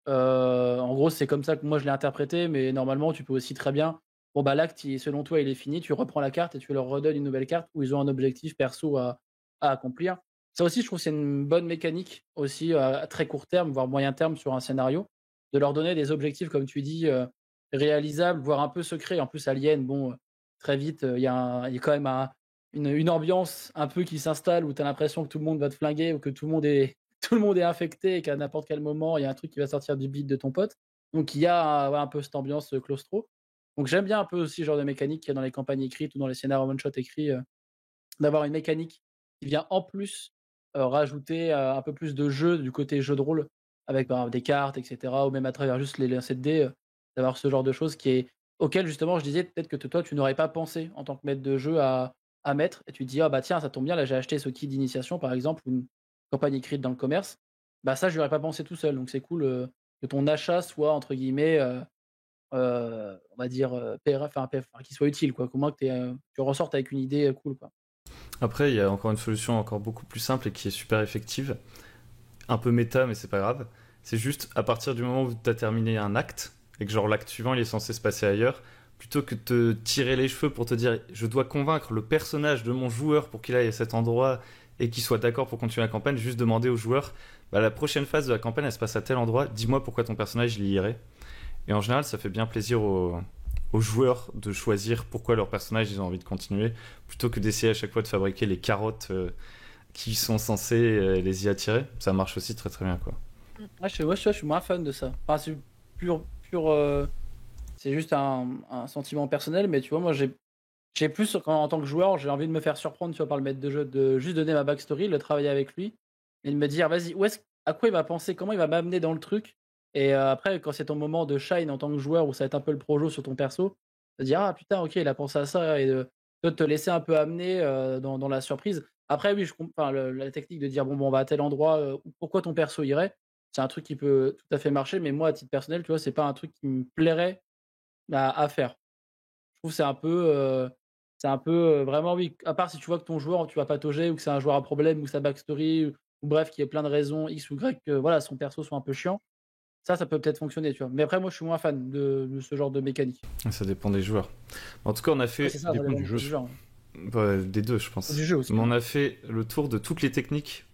En gros, c'est comme ça que moi je l'ai interprété, mais normalement, tu peux aussi très bien. Bon, bah l'acte, selon toi, il est fini, tu reprends la carte et tu leur redonnes une nouvelle carte où ils ont un objectif perso à accomplir. Ça aussi, je trouve que c'est une bonne mécanique aussi à très court terme, voire moyen terme sur un scénario, de leur donner des objectifs, comme tu dis, réalisable, voire un peu secret. En plus, Alien, bon, très vite, il y a quand même une ambiance un peu qui s'installe où tu as l'impression que tout le monde va te flinguer ou que tout le monde est, tout le monde est infecté et qu'à n'importe quel moment, il y a un truc qui va sortir du bide de ton pote. Donc, il y a ouais, un peu cette ambiance claustro. Donc, j'aime bien un peu aussi ce genre de mécanique qu'il y a dans les campagnes écrites ou dans les scénarios one-shot écrits, d'avoir une mécanique qui vient en plus rajouter un peu plus de jeu du côté jeu de rôle avec des cartes, etc. Ou même à travers juste les lancers de dés, d'avoir ce genre de choses auquel justement je disais peut-être que toi tu n'aurais pas pensé en tant que maître de jeu à mettre et tu te dis ah bah tiens ça tombe bien là j'ai acheté ce kit d'initiation par exemple ou une campagne écrite dans le commerce, bah ça je n'aurais pas pensé tout seul donc c'est cool que ton achat soit entre guillemets on va dire qu'il soit utile quoi, qu'au moins que tu ressortes avec une idée cool quoi. Après, il y a encore une solution encore beaucoup plus simple et qui est super effective. Un peu méta, mais c'est pas grave. C'est juste à partir du moment où tu as terminé un acte et que genre l'acte suivant il est censé se passer ailleurs, plutôt que de te tirer les cheveux pour te dire je dois convaincre le personnage de mon joueur pour qu'il aille à cet endroit et qu'il soit d'accord pour continuer la campagne, juste demander au joueur bah, la prochaine phase de la campagne elle se passe à tel endroit, dis-moi pourquoi ton personnage il y irait. Et en général, ça fait bien plaisir aux joueurs de choisir pourquoi leur personnage ils ont envie de continuer, plutôt que d'essayer à chaque fois de fabriquer les carottes qui sont censées les y attirer. Ça marche aussi très très bien quoi. Je suis moins fan de ça. Enfin, c'est c'est juste un sentiment personnel, mais tu vois, moi j'ai plus en tant que joueur, j'ai envie de me faire surprendre, tu vois, par le maître de jeu, de juste donner ma backstory, de travailler avec lui et de me dire, vas-y, à quoi il va penser, comment il va m'amener dans le truc. Et après, quand c'est ton moment de shine en tant que joueur, où ça va être un peu le projo sur ton perso, de dire, ah putain, ok, il a pensé à ça, et de te laisser un peu amener dans la surprise. Après, oui, enfin, la technique de dire, bon, on va à tel endroit, pourquoi ton perso irait, c'est un truc qui peut tout à fait marcher, mais moi, à titre personnel, tu vois, c'est pas un truc qui me plairait à faire. Je trouve que c'est un peu vraiment, oui, à part si tu vois que ton joueur, tu vas patauger ou que c'est un joueur à problème ou sa backstory ou bref, qu'il y ait plein de raisons X ou Y que voilà, son perso soit un peu chiant. Ça peut peut-être fonctionner, tu vois. Mais après, moi, je suis moins fan de ce genre de mécanique. Ça dépend des joueurs. En tout cas, on a fait Ouais, c'est ça, ça dépend dépend du jeu. du genre. bah, des deux, je pense. Du jeu aussi. Mais on a fait le tour de toutes les techniques.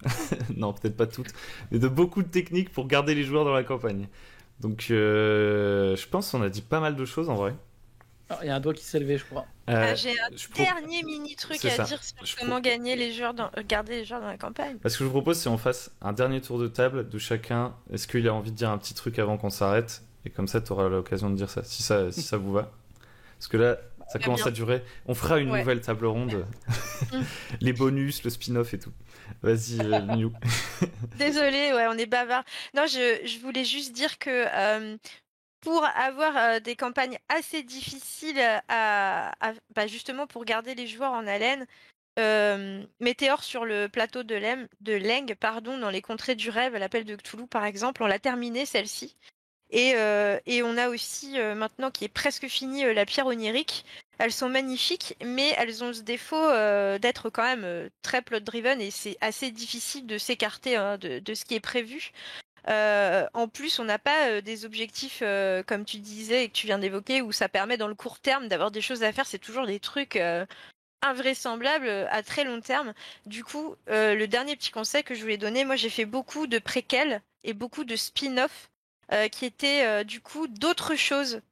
Non, peut-être pas toutes, mais de beaucoup de techniques pour garder les joueurs dans la campagne. Donc, je pense qu'on a dit pas mal de choses en vrai. Ah, il y a un doigt qui s'est levé, je crois. J'ai un dernier mini truc C'est à ça. dire sur comment gagner les joueurs garder les joueurs dans la campagne. Ce que je vous propose, c'est qu'on fasse un dernier tour de table de chacun. Est-ce qu'il a envie de dire un petit truc avant qu'on s'arrête? Et comme ça, tu auras l'occasion de dire ça, si ça vous va. Parce que là, ça commence bien. à durer. On fera une nouvelle table ronde. Les bonus, le spin-off et tout. Vas-y, Miu. Désolée, ouais, on est bavard. Non, je voulais juste dire que pour avoir des campagnes assez difficiles bah, justement pour garder les joueurs en haleine, Météor sur le plateau de Leng, pardon, dans les contrées du rêve, l'appel de Cthulhu par exemple, on l'a terminée celle-ci. Et on a aussi maintenant qui est presque fini la pierre onirique. Elles sont magnifiques, mais elles ont ce défaut d'être quand même très plot-driven et c'est assez difficile de s'écarter de ce qui est prévu. En plus, on n'a pas des objectifs, comme tu disais et que tu viens d'évoquer, où ça permet dans le court terme d'avoir des choses à faire. C'est toujours des trucs invraisemblables à très long terme. Du coup, le dernier petit conseil que je voulais donner, moi j'ai fait beaucoup de préquels et beaucoup de spin-off qui étaient du coup d'autres choses.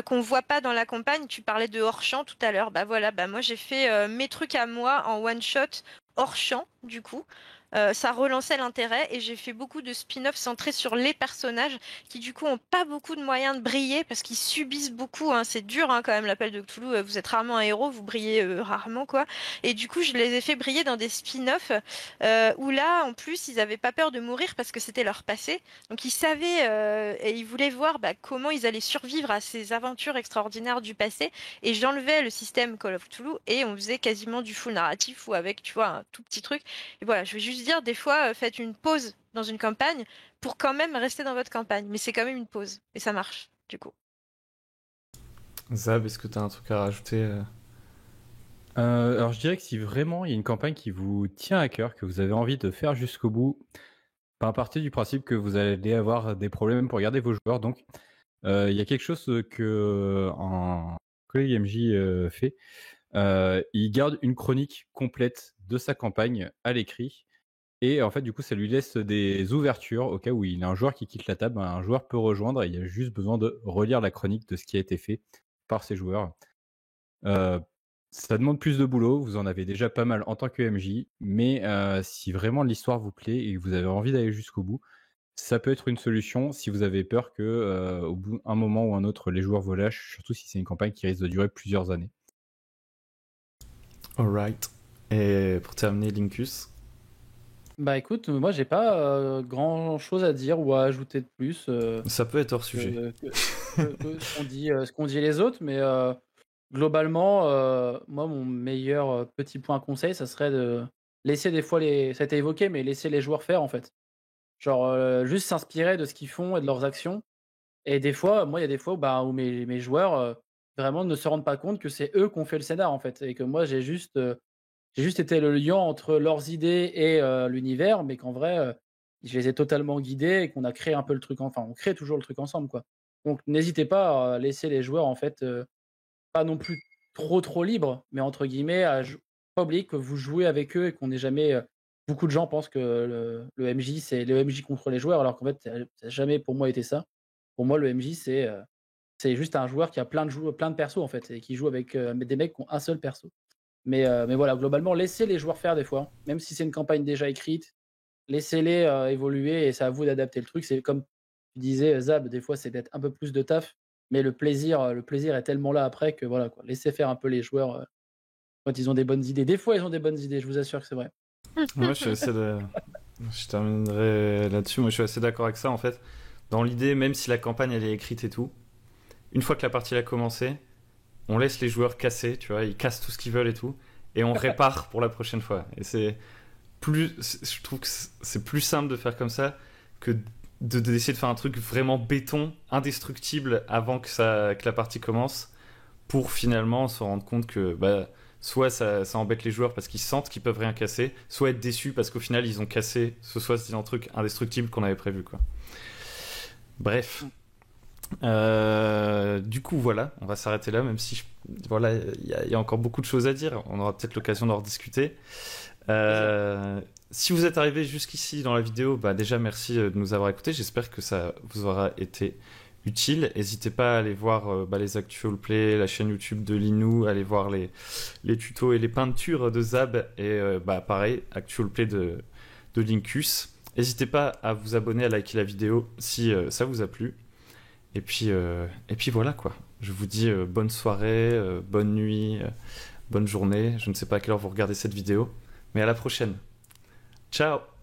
Qu'on voit pas dans la campagne. Tu parlais de hors-champ tout à l'heure. Bah voilà, bah moi j'ai fait mes trucs à moi en one-shot hors-champ du coup. Ça relançait l'intérêt et j'ai fait beaucoup de spin-off centrés sur les personnages qui du coup ont pas beaucoup de moyens de briller parce qu'ils subissent beaucoup. Hein. C'est dur hein, quand même l'appel de Cthulhu. Vous êtes rarement un héros, vous brillez rarement quoi. Et du coup je les ai fait briller dans des spin-off où là en plus ils avaient pas peur de mourir parce que c'était leur passé. Donc ils savaient et ils voulaient voir bah, comment ils allaient survivre à ces aventures extraordinaires du passé. Et j'enlevais le système Call of Cthulhu et on faisait quasiment du full narratif ou avec tu vois un tout petit truc. Et voilà, je vais juste dire, des fois, faites une pause dans une campagne pour quand même rester dans votre campagne. Mais c'est quand même une pause. Et ça marche, du coup. Zab, est-ce que tu as un truc à rajouter Alors je dirais que si vraiment il y a une campagne qui vous tient à cœur, que vous avez envie de faire jusqu'au bout, à partir du principe que vous allez avoir des problèmes pour garder vos joueurs. Donc il y a quelque chose que un collègue MJ fait. Il garde une chronique complète de sa campagne à l'écrit Et en fait, du coup, ça lui laisse des ouvertures au cas où il y a un joueur qui quitte la table. Un joueur peut rejoindre et il y a juste besoin de relire la chronique de ce qui a été fait par ces joueurs. Ça demande plus de boulot, vous en avez déjà pas mal en tant que MJ, mais si vraiment l'histoire vous plaît et que vous avez envie d'aller jusqu'au bout, ça peut être une solution si vous avez peur que au bout d'un moment ou un autre, les joueurs vous lâchent, surtout si c'est une campagne qui risque de durer plusieurs années. Alright. Et pour terminer, Linkus. Bah écoute, moi j'ai pas grand chose à dire ou à ajouter de plus Ça peut être hors sujet. que ce qu'ont dit les autres, mais globalement, moi mon meilleur petit point conseil, ça serait de laisser des fois ça a été évoqué, mais laisser les joueurs faire en fait. Genre juste s'inspirer de ce qu'ils font et de leurs actions. Et des fois, moi il y a des fois où mes joueurs vraiment ne se rendent pas compte que c'est eux qui ont fait le scénar en fait, et que moi j'ai juste été le lien entre leurs idées et l'univers, mais qu'en vrai, je les ai totalement guidés et qu'on a créé un peu le truc enfin, on crée toujours le truc ensemble, quoi. Donc n'hésitez pas à laisser les joueurs, en fait, pas non plus trop libres, mais entre guillemets, pas oublier que vous jouez avec eux et qu'on n'est jamais, beaucoup de gens pensent que le MJ, c'est le MJ contre les joueurs, alors qu'en fait, ça a jamais pour moi été ça. Pour moi, le MJ, c'est juste un joueur qui a plein de persos, en fait, et qui joue avec, des mecs qui ont un seul perso. Mais voilà, globalement, laissez les joueurs faire des fois, même si c'est une campagne déjà écrite, laissez-les évoluer et c'est à vous d'adapter le truc. C'est comme tu disais, Zab, des fois c'est peut-être un peu plus de taf, mais le plaisir est tellement là après que voilà, quoi. Laissez faire un peu les joueurs quand ils ont des bonnes idées. Des fois, ils ont des bonnes idées, je vous assure que c'est vrai. Moi, je terminerai là-dessus. Moi, je suis assez d'accord avec ça, en fait. Dans l'idée, même si la campagne, elle est écrite et tout, une fois que la partie a commencé, on laisse les joueurs casser, tu vois, ils cassent tout ce qu'ils veulent et tout, et on répare pour la prochaine fois. Et je trouve que c'est plus simple de faire comme ça que d'essayer de faire un truc vraiment béton, indestructible avant que la partie commence, pour finalement se rendre compte que soit ça embête les joueurs parce qu'ils sentent qu'ils peuvent rien casser, soit être déçus parce qu'au final ils ont cassé ce soi-disant truc indestructible qu'on avait prévu, quoi. Bref. Du coup, voilà, on va s'arrêter là, même si voilà, il y a encore beaucoup de choses à dire. On aura peut-être l'occasion d'en rediscuter. Si vous êtes arrivé jusqu'ici dans la vidéo, déjà merci de nous avoir écoutés. J'espère que ça vous aura été utile. N'hésitez pas à aller voir les actual play, la chaîne YouTube de Linou, aller voir les tutos et les peintures de Zab, et pareil, actual play de Linkus. N'hésitez pas à vous abonner, à liker la vidéo si ça vous a plu. Et puis voilà, quoi. Je vous dis bonne soirée, bonne nuit, bonne journée. Je ne sais pas à quelle heure vous regardez cette vidéo, mais à la prochaine. Ciao!